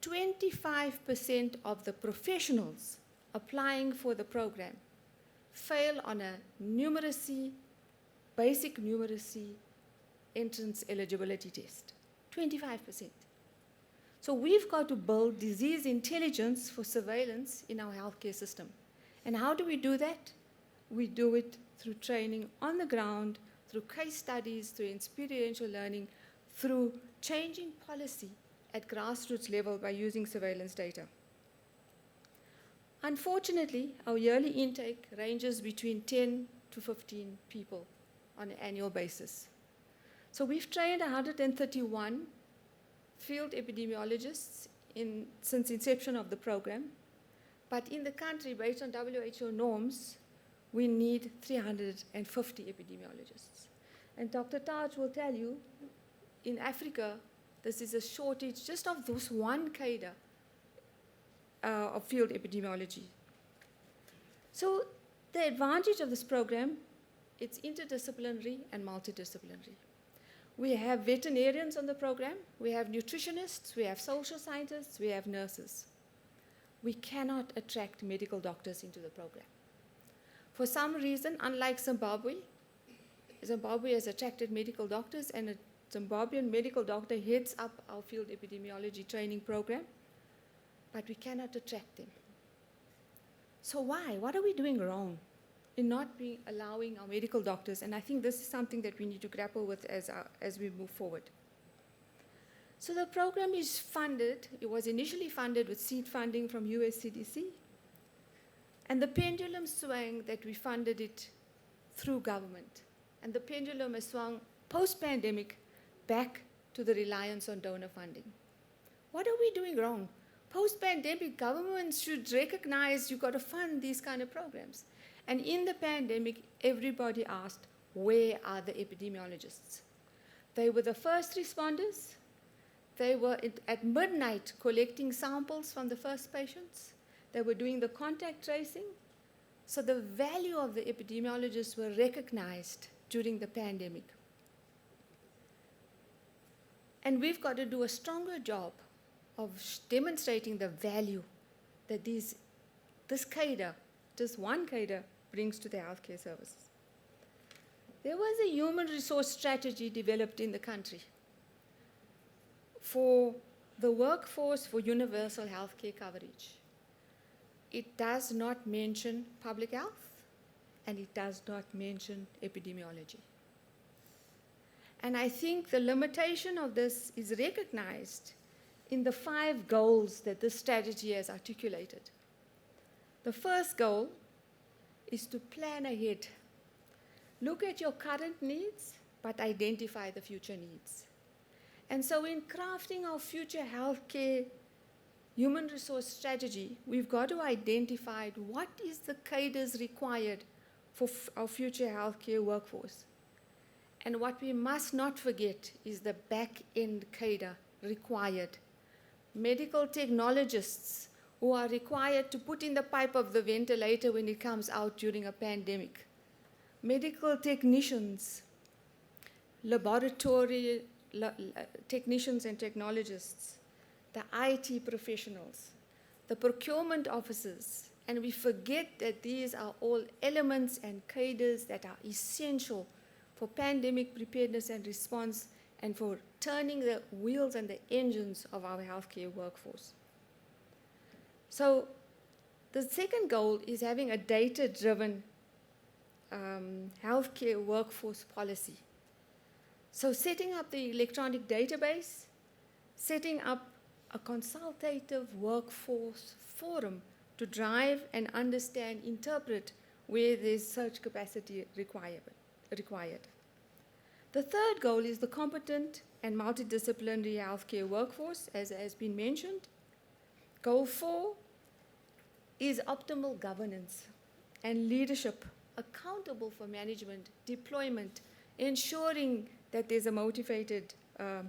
25% of the professionals applying for the program fail on a basic numeracy entrance eligibility test. 25%. So we've got to build disease intelligence for surveillance in our healthcare system. And how do we do that? We do it through training on the ground, through case studies, through experiential learning, through changing policy at grassroots level by using surveillance data. Unfortunately, our yearly intake ranges between 10 to 15 people on an annual basis. So we've trained 131 field epidemiologists since inception of the program, but in the country, based on WHO norms, we need 350 epidemiologists. And Dr. Taj will tell you, in Africa, this is a shortage just of this one cadre of field epidemiology. So the advantage of this program, it's interdisciplinary and multidisciplinary. We have veterinarians on the program, we have nutritionists, we have social scientists, we have nurses. We cannot attract medical doctors into the program. For some reason, unlike Zimbabwe has attracted medical doctors, and a Zimbabwean medical doctor heads up our field epidemiology training program, but we cannot attract them. So why? What are we doing wrong in not allowing our medical doctors? And I think this is something that we need to grapple with as we move forward. So the program is funded. It was initially funded with seed funding from US CDC. And the pendulum swung that we funded it through government. And the pendulum has swung post-pandemic back to the reliance on donor funding. What are we doing wrong? Post-pandemic, governments should recognize you've got to fund these kind of programs. And in the pandemic, everybody asked, where are the epidemiologists? They were the first responders. They were at midnight collecting samples from the first patients. They were doing the contact tracing. So the value of the epidemiologists were recognized during the pandemic. And we've got to do a stronger job of demonstrating the value that this cadre, just one cadre, brings to the healthcare services. There was a human resource strategy developed in the country for the workforce for universal healthcare coverage. It does not mention public health, and it does not mention epidemiology. And I think the limitation of this is recognized in the 5 goals that this strategy has articulated. The first goal is to plan ahead. Look at your current needs, but identify the future needs. And so in crafting our future healthcare human resource strategy, we've got to identify what is the cadres required for our future healthcare workforce. And what we must not forget is the back-end cadre required. Medical technologists who are required to put in the pipe of the ventilator when it comes out during a pandemic, medical technicians, laboratory technicians and technologists, the IT professionals, the procurement officers, and we forget that these are all elements and cadres that are essential for pandemic preparedness and response and for turning the wheels and the engines of our healthcare workforce. So the second goal is having a data-driven healthcare workforce policy. So setting up the electronic database, setting up a consultative workforce forum to drive and understand, interpret where there's surge capacity required. The third goal is the competent and multidisciplinary healthcare workforce, as has been mentioned. Goal 4 is optimal governance and leadership, accountable for management, deployment, ensuring that there's a motivated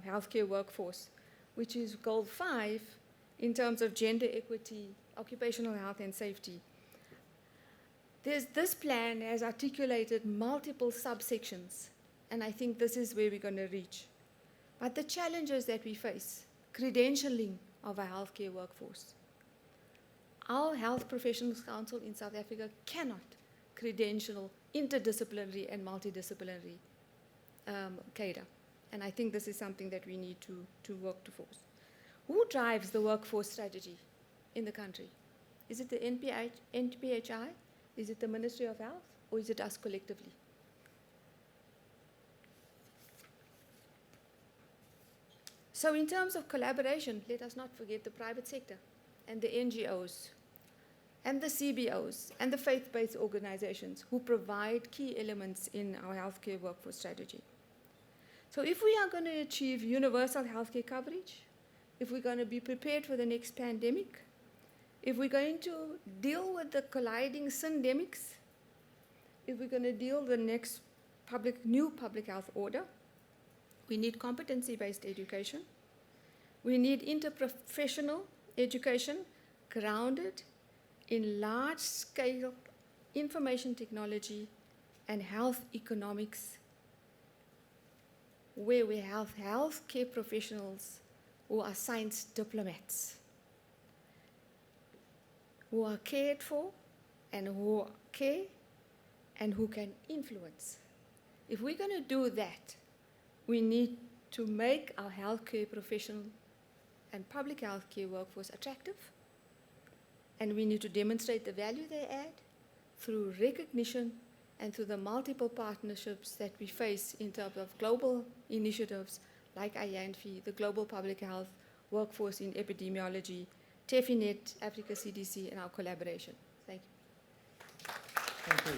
healthcare workforce, which is goal 5 in terms of gender equity, occupational health and safety. This plan has articulated multiple subsections, and I think this is where we're going to reach. But the challenges that we face, credentialing of our healthcare workforce. Our Health Professionals Council in South Africa cannot credential interdisciplinary and multidisciplinary cadre. And I think this is something that we need to work towards. Who drives the workforce strategy in the country? Is it the NPHI? Is it the Ministry of Health? Or is it us collectively? So in terms of collaboration, let us not forget the private sector and the NGOs and the CBOs and the faith-based organizations who provide key elements in our healthcare workforce strategy. So if we are going to achieve universal healthcare coverage, if we're going to be prepared for the next pandemic, if we're going to deal with the colliding syndemics, if we're going to deal with the next new public health order, we need competency-based education. We need interprofessional education grounded in large-scale information technology and health economics, where we have healthcare professionals who are science diplomats, who are cared for and who care and who can influence. If we're going to do that, we need to make our healthcare professional and public healthcare workforce attractive, and we need to demonstrate the value they add through recognition and through the multiple partnerships that we face in terms of global initiatives like IANPHI, the Global Public Health Workforce in Epidemiology, TEFINET, Africa CDC, and our collaboration. Thank you. Thank you.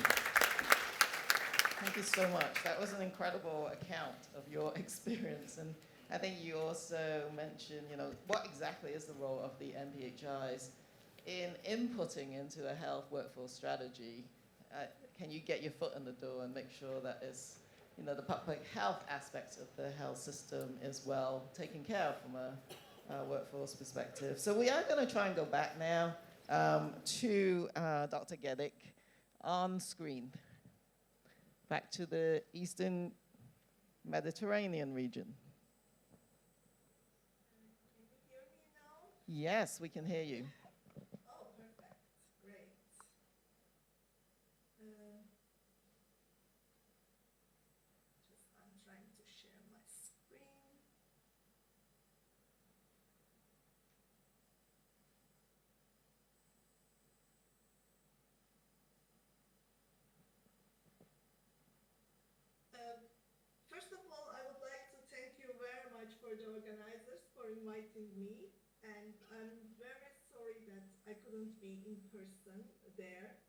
Thank you so much. That was an incredible account of your experience. And I think you also mentioned, what exactly is the role of the NPHIs in inputting into a health workforce strategy? Can you get your foot in the door and make sure that it's, the public health aspects of the health system is well taken care of from a workforce perspective? So we are going to try and go back now to Dr. Geddick on screen. Back to the Eastern Mediterranean region. Can you hear me now? Yes, we can hear you. Oh, perfect. Great. I'm trying to share my screen. First of all, I would like to thank you very much for the organizers for inviting me, and I'm very sorry that I couldn't be in person there,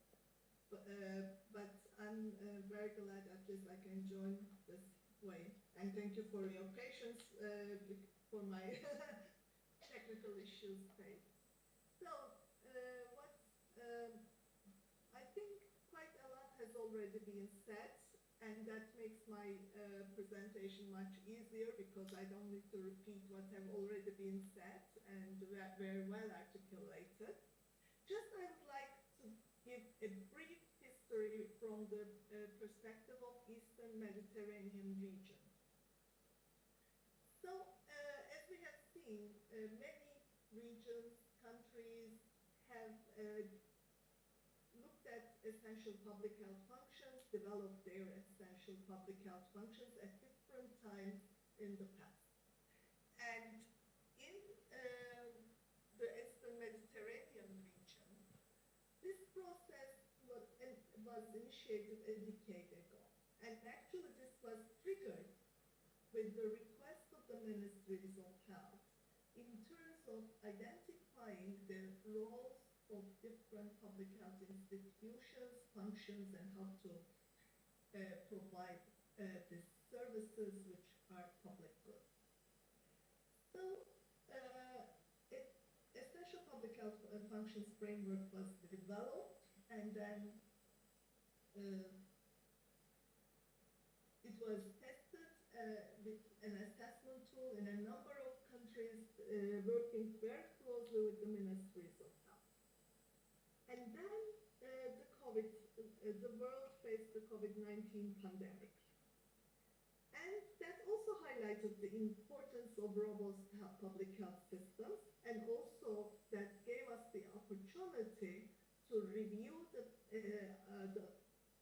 but I'm very glad at least I can join this way, and thank you for your patience for my technical issues faced. So, I think quite a lot has already been said, and that makes my presentation much easier because I don't need to repeat what have already been said and very well articulated. from the perspective of Eastern Mediterranean region. So, as we have seen, many regions, countries have looked at essential public health functions, developed their essential public health functions at different times in the past. And in the Eastern Mediterranean region, this process was initiated a decade ago. And actually this was triggered with the request of the Ministries of Health in terms of identifying the roles of different public health institutions, functions, and how to provide the services which are public goods. So, essential public health functions framework was developed, and then it was tested with an assessment tool in a number of countries, working very closely with the Ministries of Health. And then the world faced the COVID-19 pandemic. And that also highlighted the importance of robust public health systems, and also that gave us the opportunity to review the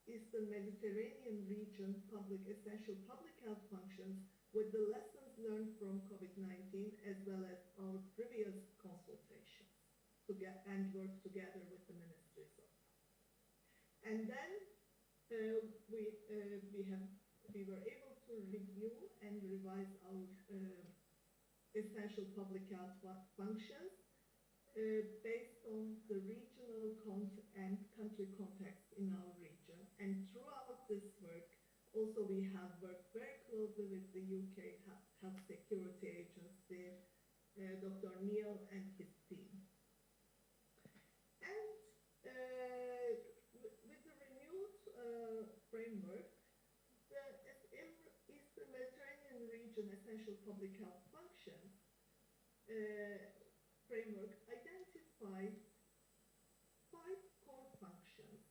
Eastern Mediterranean region essential public health functions with the lessons learned from COVID-19, as well as our previous consultations and work together with the Ministries of Health. And then we were able to review and revise our essential public health functions based on the regional and country context in our region. And throughout this work, also we have worked very closely with the UK Health Security Agency, Dr. Neil and his team. And with the renewed framework, the Eastern Mediterranean region essential public health functions framework identified 5 core functions,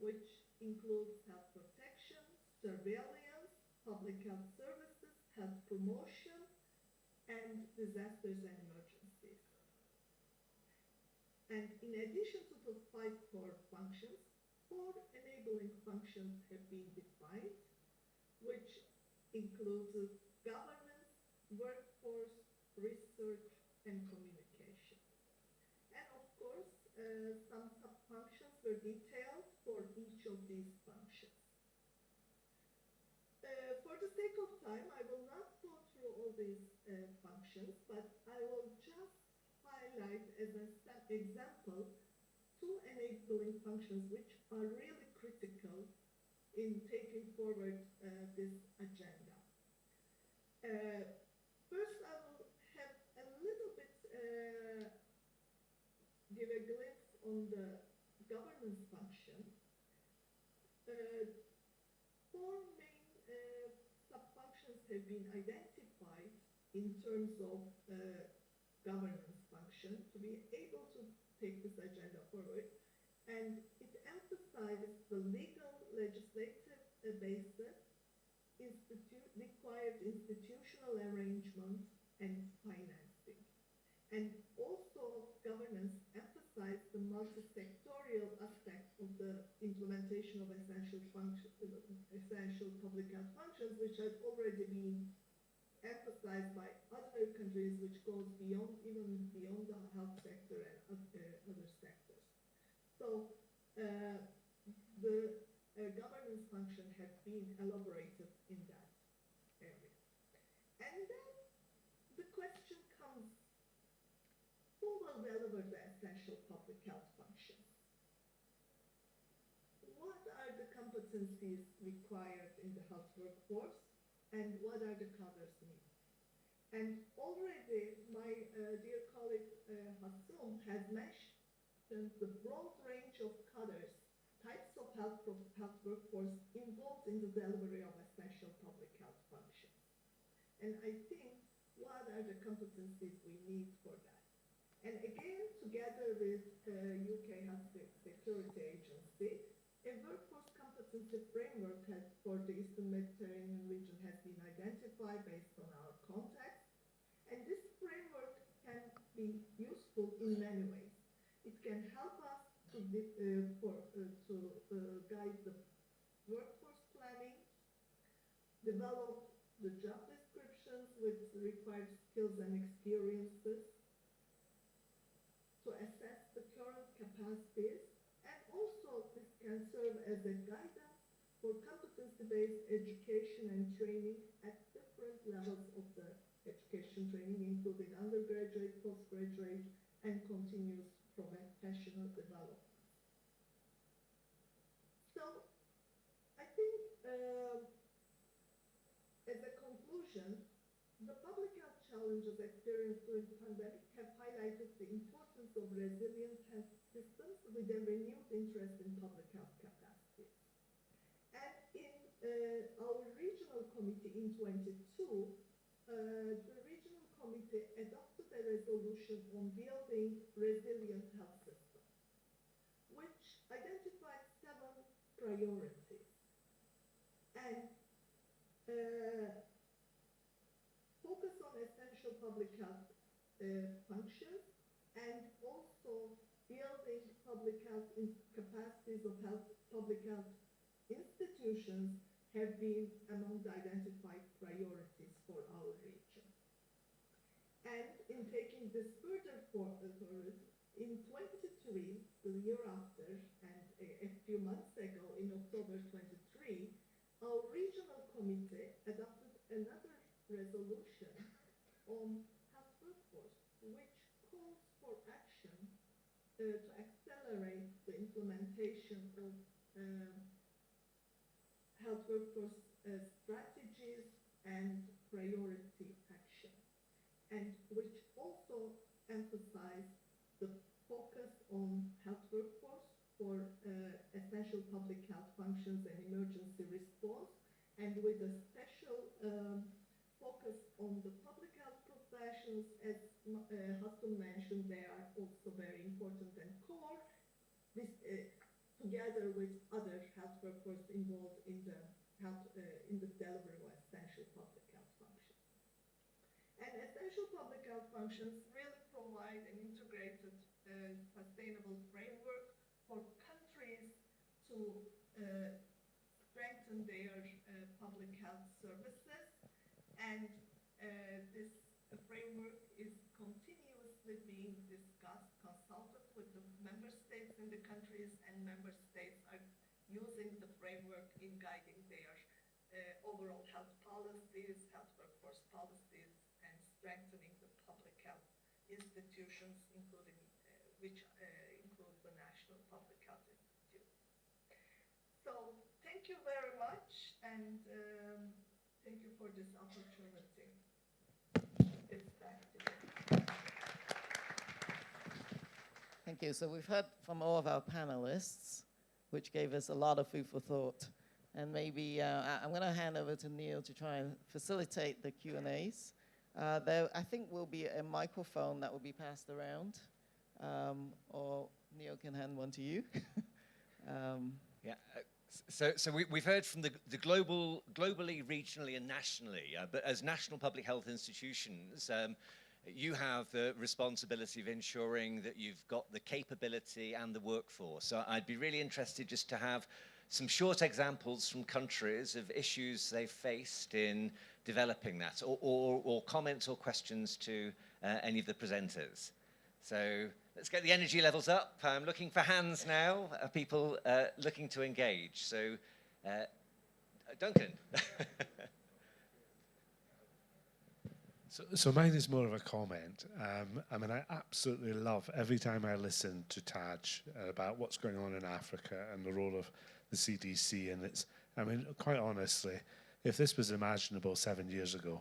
which includes health protection, surveillance, public health services, health promotion, and disasters and emergencies. And in addition to the 5 core functions, 4 enabling functions have been defined, which includes governance, workforce, research, and communication. And of course, some sub-functions were detailed for each of these functions. For the sake of time, I will not go through all these functions, but I will just highlight as an example 2 enabling functions which are really critical in taking forward this agenda. First, I will have a little bit give a glimpse on the governance function. 4 main sub-functions have been identified in terms of governance function to be able to take this agenda forward. And it emphasizes the legal, legislative basis, required institutional arrangement, and financing. And also governance emphasized the multi-sectorial aspect of the implementation of essential public health functions, which had already been emphasized by other countries, which goes even beyond the health sector and other sectors. So the governance function had been elaborated in that area. And then the question comes, who will deliver the essential public health functions? What are the competencies required in the health workforce, and what are the cadre's needs? And already my dear colleague Hassoum has mentioned the broad range of cadres, types of health workforce involved in the delivery of essential public health functions. And I think, what are the competencies we need for that? And again, together with UK Health Security Agency, a workforce based on our context. And this framework can be useful in many ways. It can help us to guide the workforce planning, develop the job descriptions with required skills and experiences, to assess the current capacities, and also this can serve as a guidance for competency-based education and training at different levels of the education training, including undergraduate, postgraduate, and continuous professional development. So I think as a conclusion, the public health challenges experienced during the pandemic have highlighted the importance of resilient health systems with a renewed interest in public health capacity. And in our regional committee in 22, the regional committee adopted a resolution on building resilient health systems, which identified 7 priorities. And focus on essential public health functions, and also building public health capacities of public health institutions have been among the identified priorities for our region. And in taking this further forward, in 23, the year after, and a few months ago, in October 23, our regional committee adopted another resolution on health workforce, which calls for action to accelerate the implementation of health workforce strategies and priority action, and which also emphasize the focus on health workforce for essential public health functions and emergency response, and with a special focus on the public health professions. As Hassan mentioned, they are also very important and core, this, together with other health workforce involved in the delivery of essential public health functions. And essential public health functions really provide an integrated, sustainable framework for countries to strengthen their public health services, and this framework is continuously being discussed, consulted with the member states in the countries, and member states are using the framework in guiding their overall health policies, health workforce policies, and strengthening the public health institutions, including which includes the National Public Health Institute. So thank you very much, and thank you for this opportunity. It's back to you. Thank you. So we've heard from all of our panelists, which gave us a lot of food for thought. And maybe I'm going to hand over to Neil to try and facilitate the Q&As. There, I think, will be a microphone that will be passed around, or Neil can hand one to you. Yeah. So we've heard from the globally, regionally, and nationally. But as national public health institutions, you have the responsibility of ensuring that you've got the capability and the workforce. So I'd be really interested just to have some short examples from countries of issues they've faced in developing that, or comments or questions to any of the presenters. So let's get the energy levels up. I'm looking for hands now, people looking to engage. So Duncan. So mine is more of a comment. I mean, I absolutely love every time I listen to Taj about what's going on in Africa and the role of the CDC. And it's, I mean, quite honestly, if this was imaginable 7 years ago,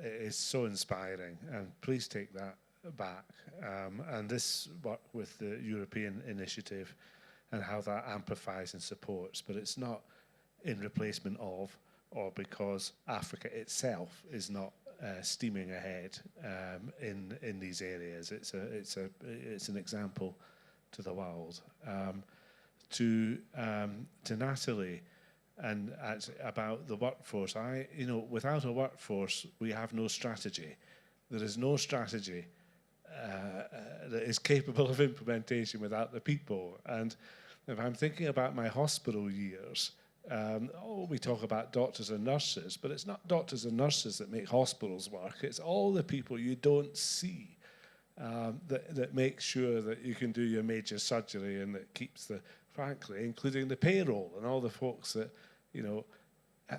it's so inspiring. And please take that back. And this work with the European initiative and how that amplifies and supports, but it's not in replacement of or because Africa itself is not steaming ahead in these areas. It's an example to the world. To Natalie, and about the workforce. Without a workforce, we have no strategy. There is no strategy that is capable of implementation without the people. And if I'm thinking about my hospital years, we talk about doctors and nurses, but it's not doctors and nurses that make hospitals work. It's all the people you don't see that make sure that you can do your major surgery and that keeps frankly, including the payroll and all the folks that,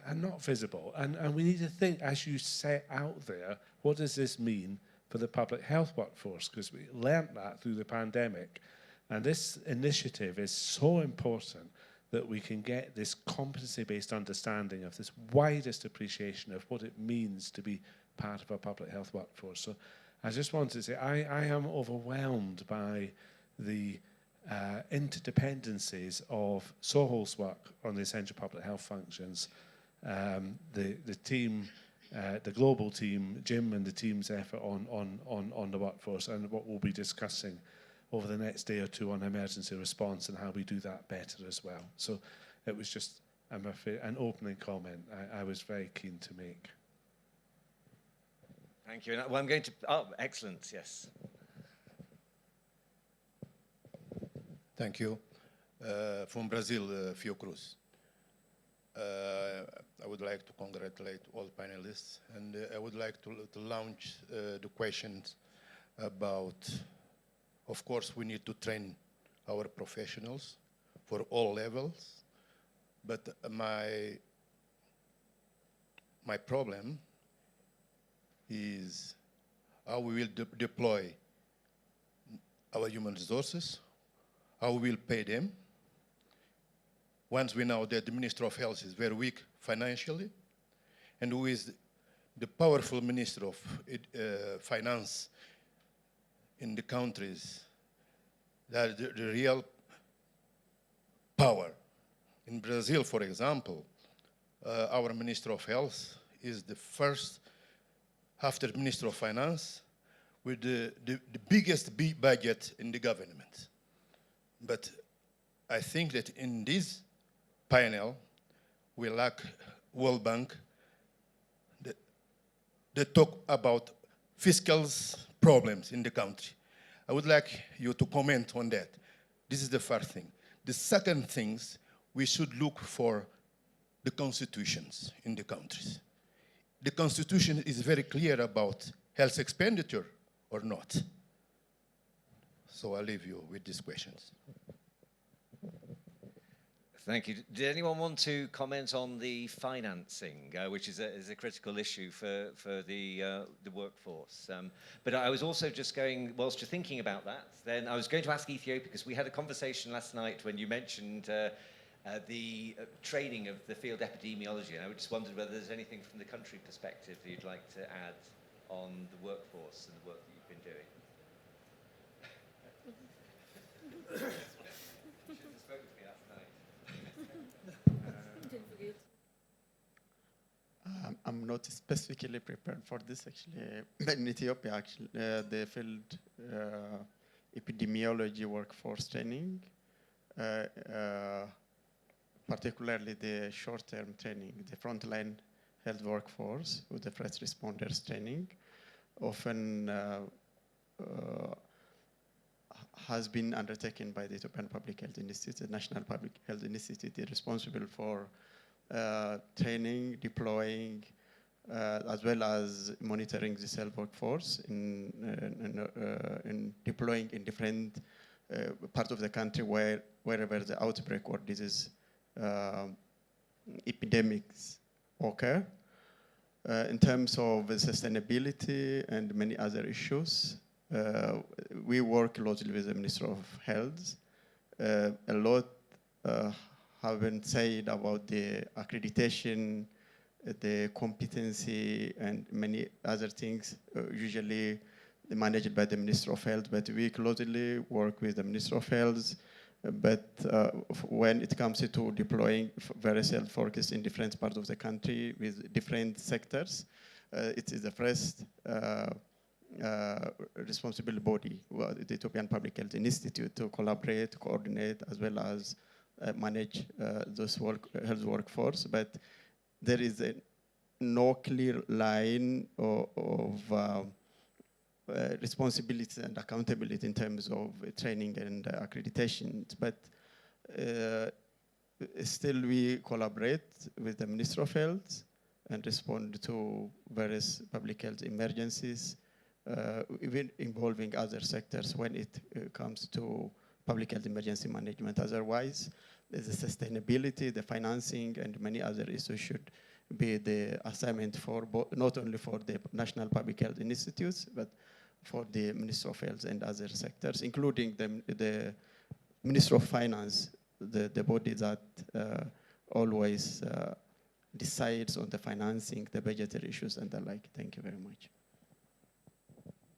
are not visible. And we need to think, as you set out there, what does this mean for the public health workforce? Because we learnt that through the pandemic. And this initiative is so important that we can get this competency-based understanding of this widest appreciation of what it means to be part of a public health workforce. So I just wanted to say I am overwhelmed by the interdependencies of Sohol's work on the essential public health functions, the team, the global team, Jim and the team's effort on the workforce, and what we'll be discussing over the next day or two on emergency response and how we do that better as well. So it was just, I'm afraid, an opening comment I was very keen to make. Thank you. Well, I'm going to, excellent, yes. Thank you. From Brazil, Fiocruz. I would like to congratulate all panelists, and I would like to launch the questions about, of course, we need to train our professionals for all levels, but my problem is how we will deploy our human resources, how we will pay them. Once we know that the Minister of Health is very weak financially, and who is the powerful Minister of Finance in the countries that the real power. In Brazil, for example, our Minister of Health is the first, after Minister of Finance, with the biggest budget in the government. But I think that in this panel, we lack World Bank that talk about fiscal problems in the country. I would like you to comment on that. This is the first thing. The second thing, we should look for the constitutions in the countries. The constitution is very clear about health expenditure or not. So I'll leave you with these questions. Thank you. Did anyone want to comment on the financing, which is a critical issue for the workforce? But I was also just going, whilst you're thinking about that, then I was going to ask Ethiopia, because we had a conversation last night when you mentioned the training of the field epidemiology, and I just wondered whether there's anything from the country perspective that you'd like to add on the workforce and the work that you've been doing. You should have spoken to me last night. I'm not specifically prepared for this, actually. But in Ethiopia, actually, the field epidemiology workforce training, particularly the short-term training, the frontline health workforce with the first responders training, often has been undertaken by the Ethiopian Public Health Institute, the National Public Health Institute, responsible for training, deploying, as well as monitoring the cell workforce in deploying in different parts of the country wherever the outbreak or disease epidemics occur. In terms of sustainability and many other issues, we work closely with the Minister of Health. A lot have been said about the accreditation, the competency, and many other things, usually managed by the Minister of Health, but we closely work with the Minister of Health. But when it comes to deploying various health focus in different parts of the country with different sectors, it is the first responsible body, the Ethiopian Public Health Institute, to collaborate, coordinate, as well as manage those health workforce, but there is no clear line of responsibility and accountability in terms of training and accreditation. But still we collaborate with the Ministry of Health and respond to various public health emergencies, even involving other sectors when it comes to public health emergency management. Otherwise, the sustainability, the financing, and many other issues should be the assignment for not only for the National Public Health Institutes, but for the Ministry of Health and other sectors, including the Ministry of Finance, the body that always decides on the financing, the budgetary issues, and the like. Thank you very much.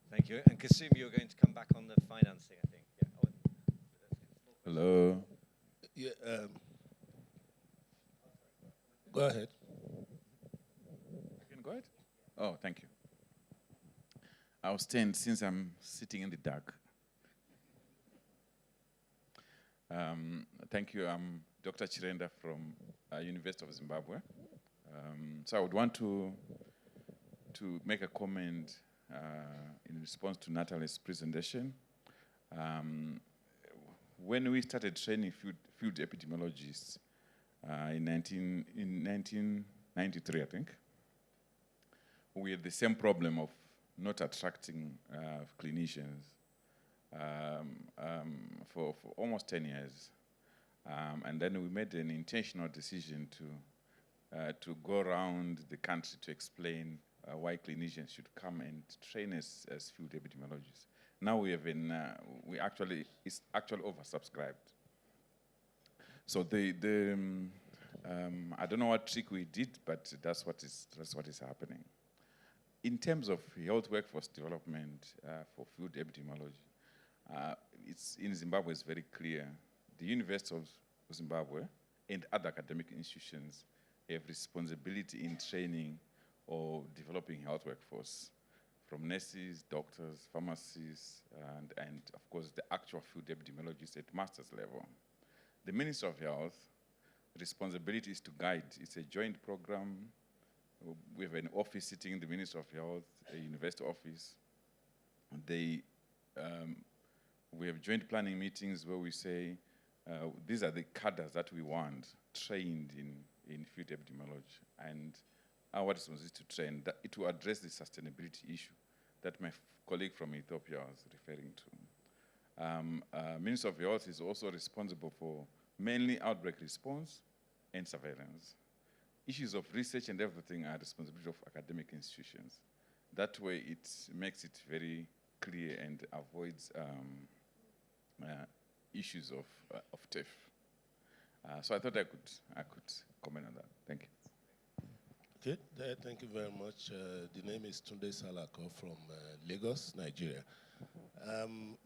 Thank you. And Kasum, you're going to come back on the financing, I think. Yeah. Hello. Yeah, go ahead. You can go ahead. Oh, thank you. I'll stand since I'm sitting in the dark. Thank you. I'm Dr. Chirenda from University of Zimbabwe. So I would want to make a comment in response to Natalie's presentation. When we started training field epidemiologists in 1993, I think, we had the same problem of not attracting clinicians for almost 10 years. And then we made an intentional decision to go around the country to explain why clinicians should come and train as field epidemiologists. Now we have it's actually oversubscribed. So I don't know what trick we did, but that's what is happening. In terms of health workforce development for field epidemiology, it's in Zimbabwe is very clear. The University of Zimbabwe and other academic institutions have responsibility in training or developing health workforce, from nurses, doctors, pharmacists, and of course the actual field epidemiologists at master's level. The Ministry of Health responsibility is to guide. It's a joint program. We have an office sitting in the Ministry of Health, a university office. We have joint planning meetings where we say, these are the cadres that we want trained in field epidemiology. And our responsibility is to train that it will address the sustainability issue that my colleague from Ethiopia was referring to. Minister of Health is also responsible for mainly outbreak response and surveillance. Issues of research and everything are responsibility of academic institutions. That way it makes it very clear and avoids issues of TEF. So I thought I could comment on that. Thank you. Okay, thank you very much. The name is Tunde Salako from Lagos, Nigeria.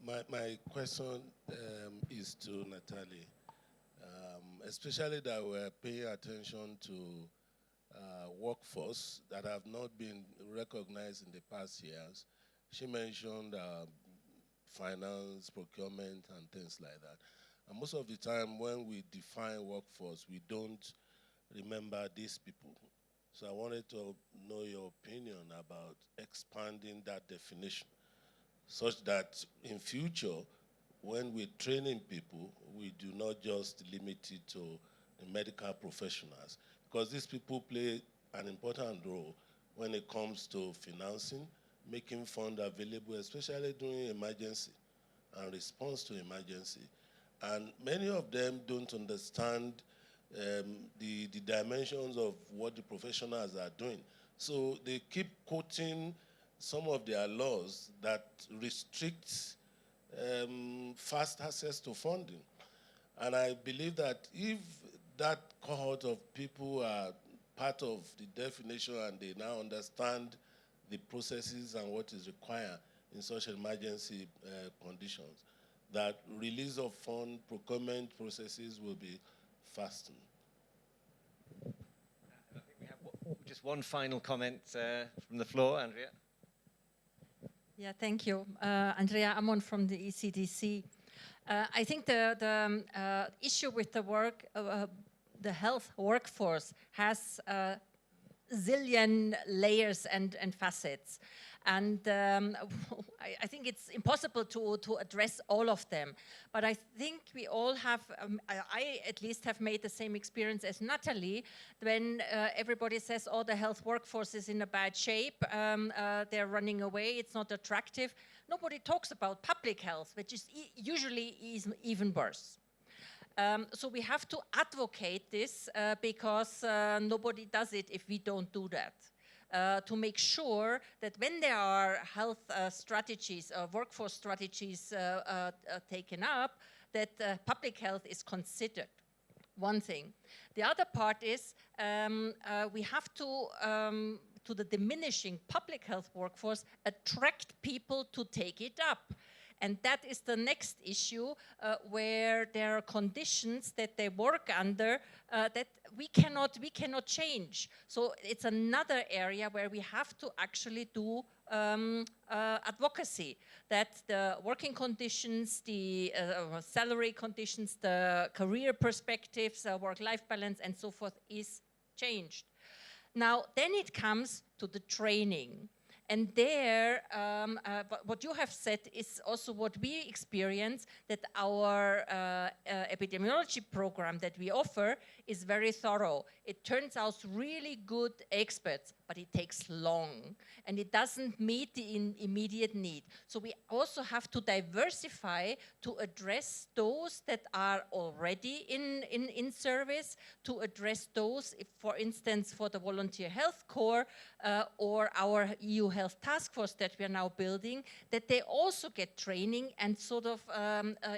My question is to Natalie, especially that we're paying attention to workforce that have not been recognized in the past years. She mentioned finance, procurement, and things like that. And most of the time when we define workforce, we don't remember these people. So I wanted to know your opinion about expanding that definition such that in future, when we're training people, we do not just limit it to the medical professionals, because these people play an important role when it comes to financing, making funds available, especially during emergency and response to emergency. And many of them don't understand the dimensions of what the professionals are doing. So they keep quoting some of their laws that restrict fast access to funding. And I believe that if that cohort of people are part of the definition and they now understand the processes and what is required in such emergency conditions, that release of fund procurement processes will be fastened. I think we have just one final comment from the floor, Andrea. Yeah, thank you. Andrea Amon from the ECDC. I think the issue with the health workforce has a zillion layers and facets. And I think it's impossible to address all of them. But I think we all have, I at least have made the same experience as Natalie, when everybody says, oh, the health workforce is in a bad shape, they're running away, it's not attractive. Nobody talks about public health, which is usually even worse. So we have to advocate this because nobody does it if we don't do that. To make sure that when there are health strategies, workforce strategies taken up, that public health is considered. One thing. The other part is we have to the diminishing public health workforce, attract people to take it up. And that is the next issue where there are conditions that they work under that we cannot change. So it's another area where we have to actually do advocacy, that the working conditions, the salary conditions, the career perspectives, work-life balance, and so forth is changed. Now, then it comes to the training. And there, what you have said is also what we experience, that our epidemiology program that we offer is very thorough. It turns out really good experts, but it takes long, and it doesn't meet the immediate need. So we also have to diversify to address those that are already in service, to address those, if, for instance, for the Volunteer Health Corps or our EU Health Task Force that we are now building, that they also get training and sort of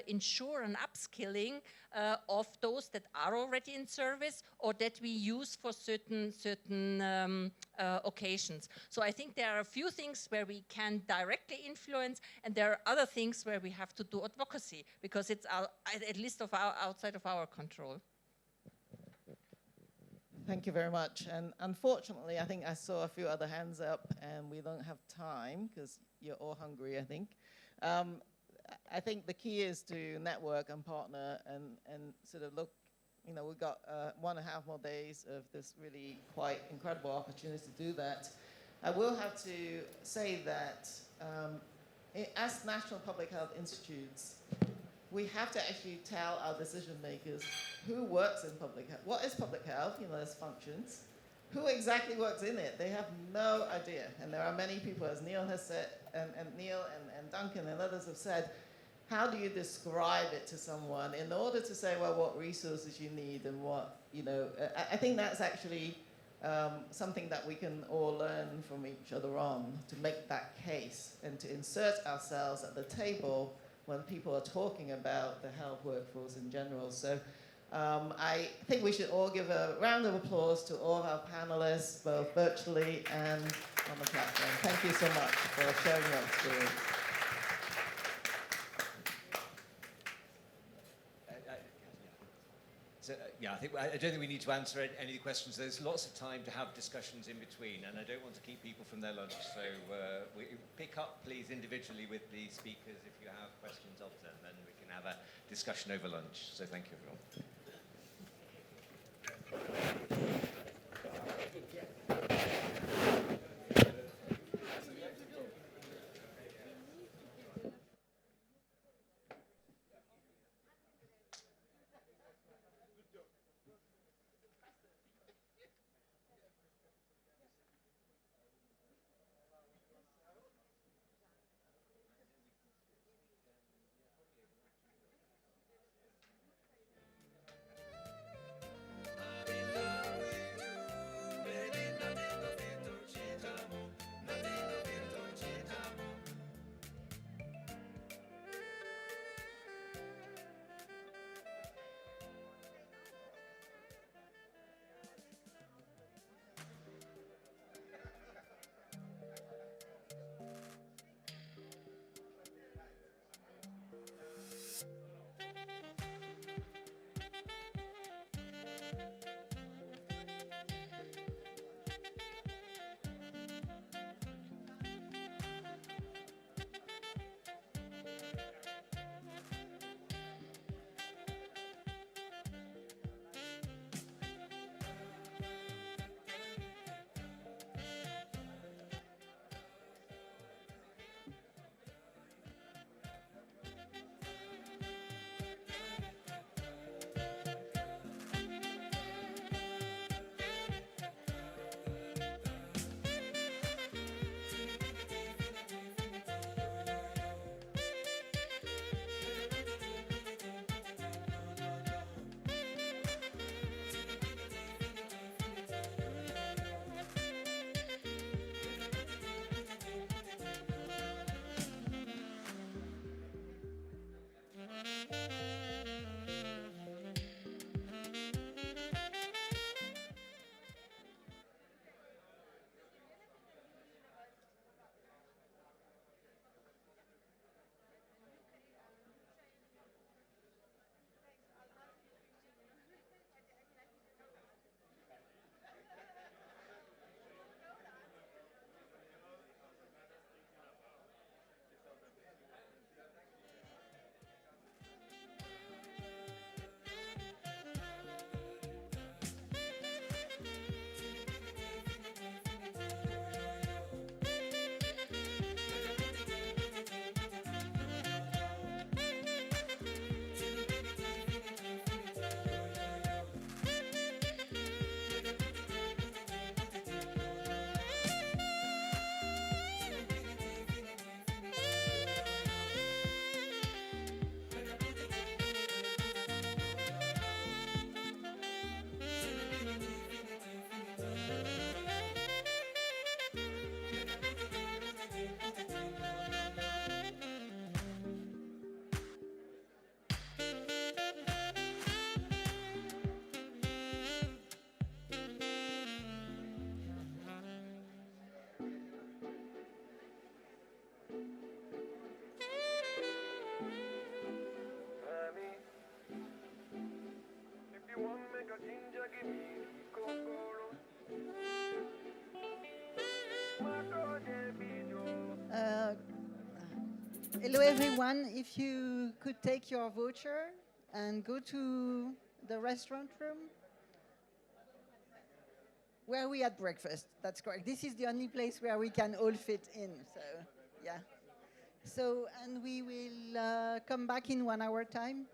ensure an upskilling of those that are already in service or that we use for certain occasions. So I think there are a few things where we can directly influence, and there are other things where we have to do advocacy because it's at least outside of our control. Thank you very much. And unfortunately, I think I saw a few other hands up, and we don't have time because you're all hungry, I think. I think the key is to network and partner and sort of look, you know, we've got 1.5 more days of this really quite incredible opportunity to do that. I will have to say that as national public health institutes, we have to actually tell our decision makers who works in public health. What is public health? You know, there's functions. Who exactly works in it? They have no idea. And there are many people, as Neil has said, and Neil and Duncan and others have said, how do you describe it to someone in order to say, well, what resources you need and what, you know, I think that's actually something that we can all learn from each other on, to make that case and to insert ourselves at the table when people are talking about the health workforce in general. So I think we should all give a round of applause to all of our panelists, both virtually and on the platform. Thank you so much for sharing your experience. So, yeah, I don't think we need to answer any of the questions. There's lots of time to have discussions in between, and I don't want to keep people from their lunch. So we pick up, please, individually with the speakers if you have questions of them, and we can have a discussion over lunch. So thank you, everyone. Hello everyone, if you could take your voucher and go to the restaurant room where we had breakfast, that's correct. This is the only place where we can all fit in, so yeah. So, and we will come back in 1 hour time.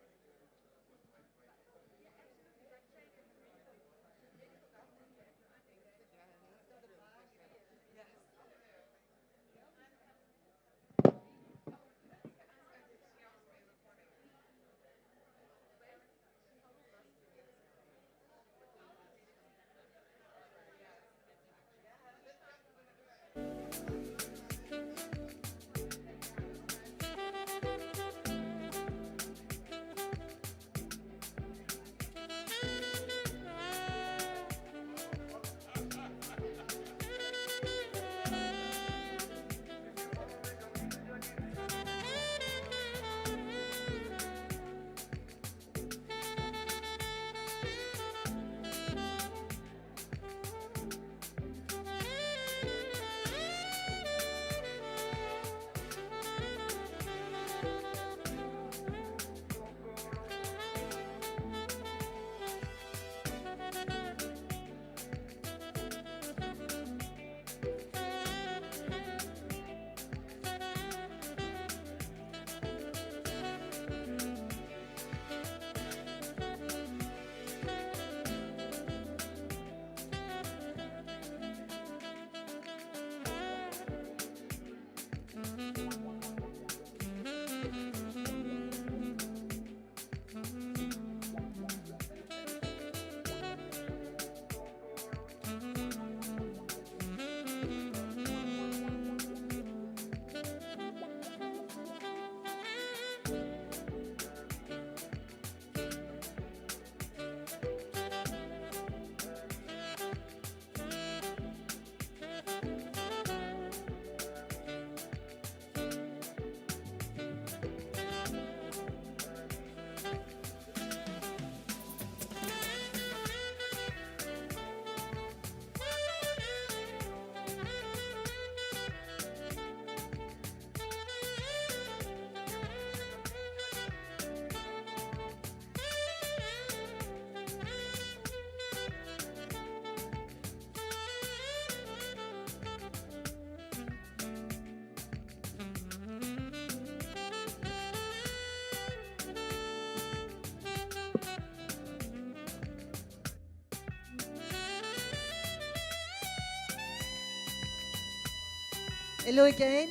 Hello again.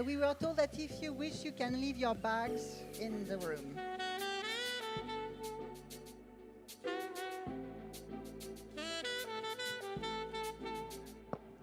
We were told that if you wish, you can leave your bags in the room.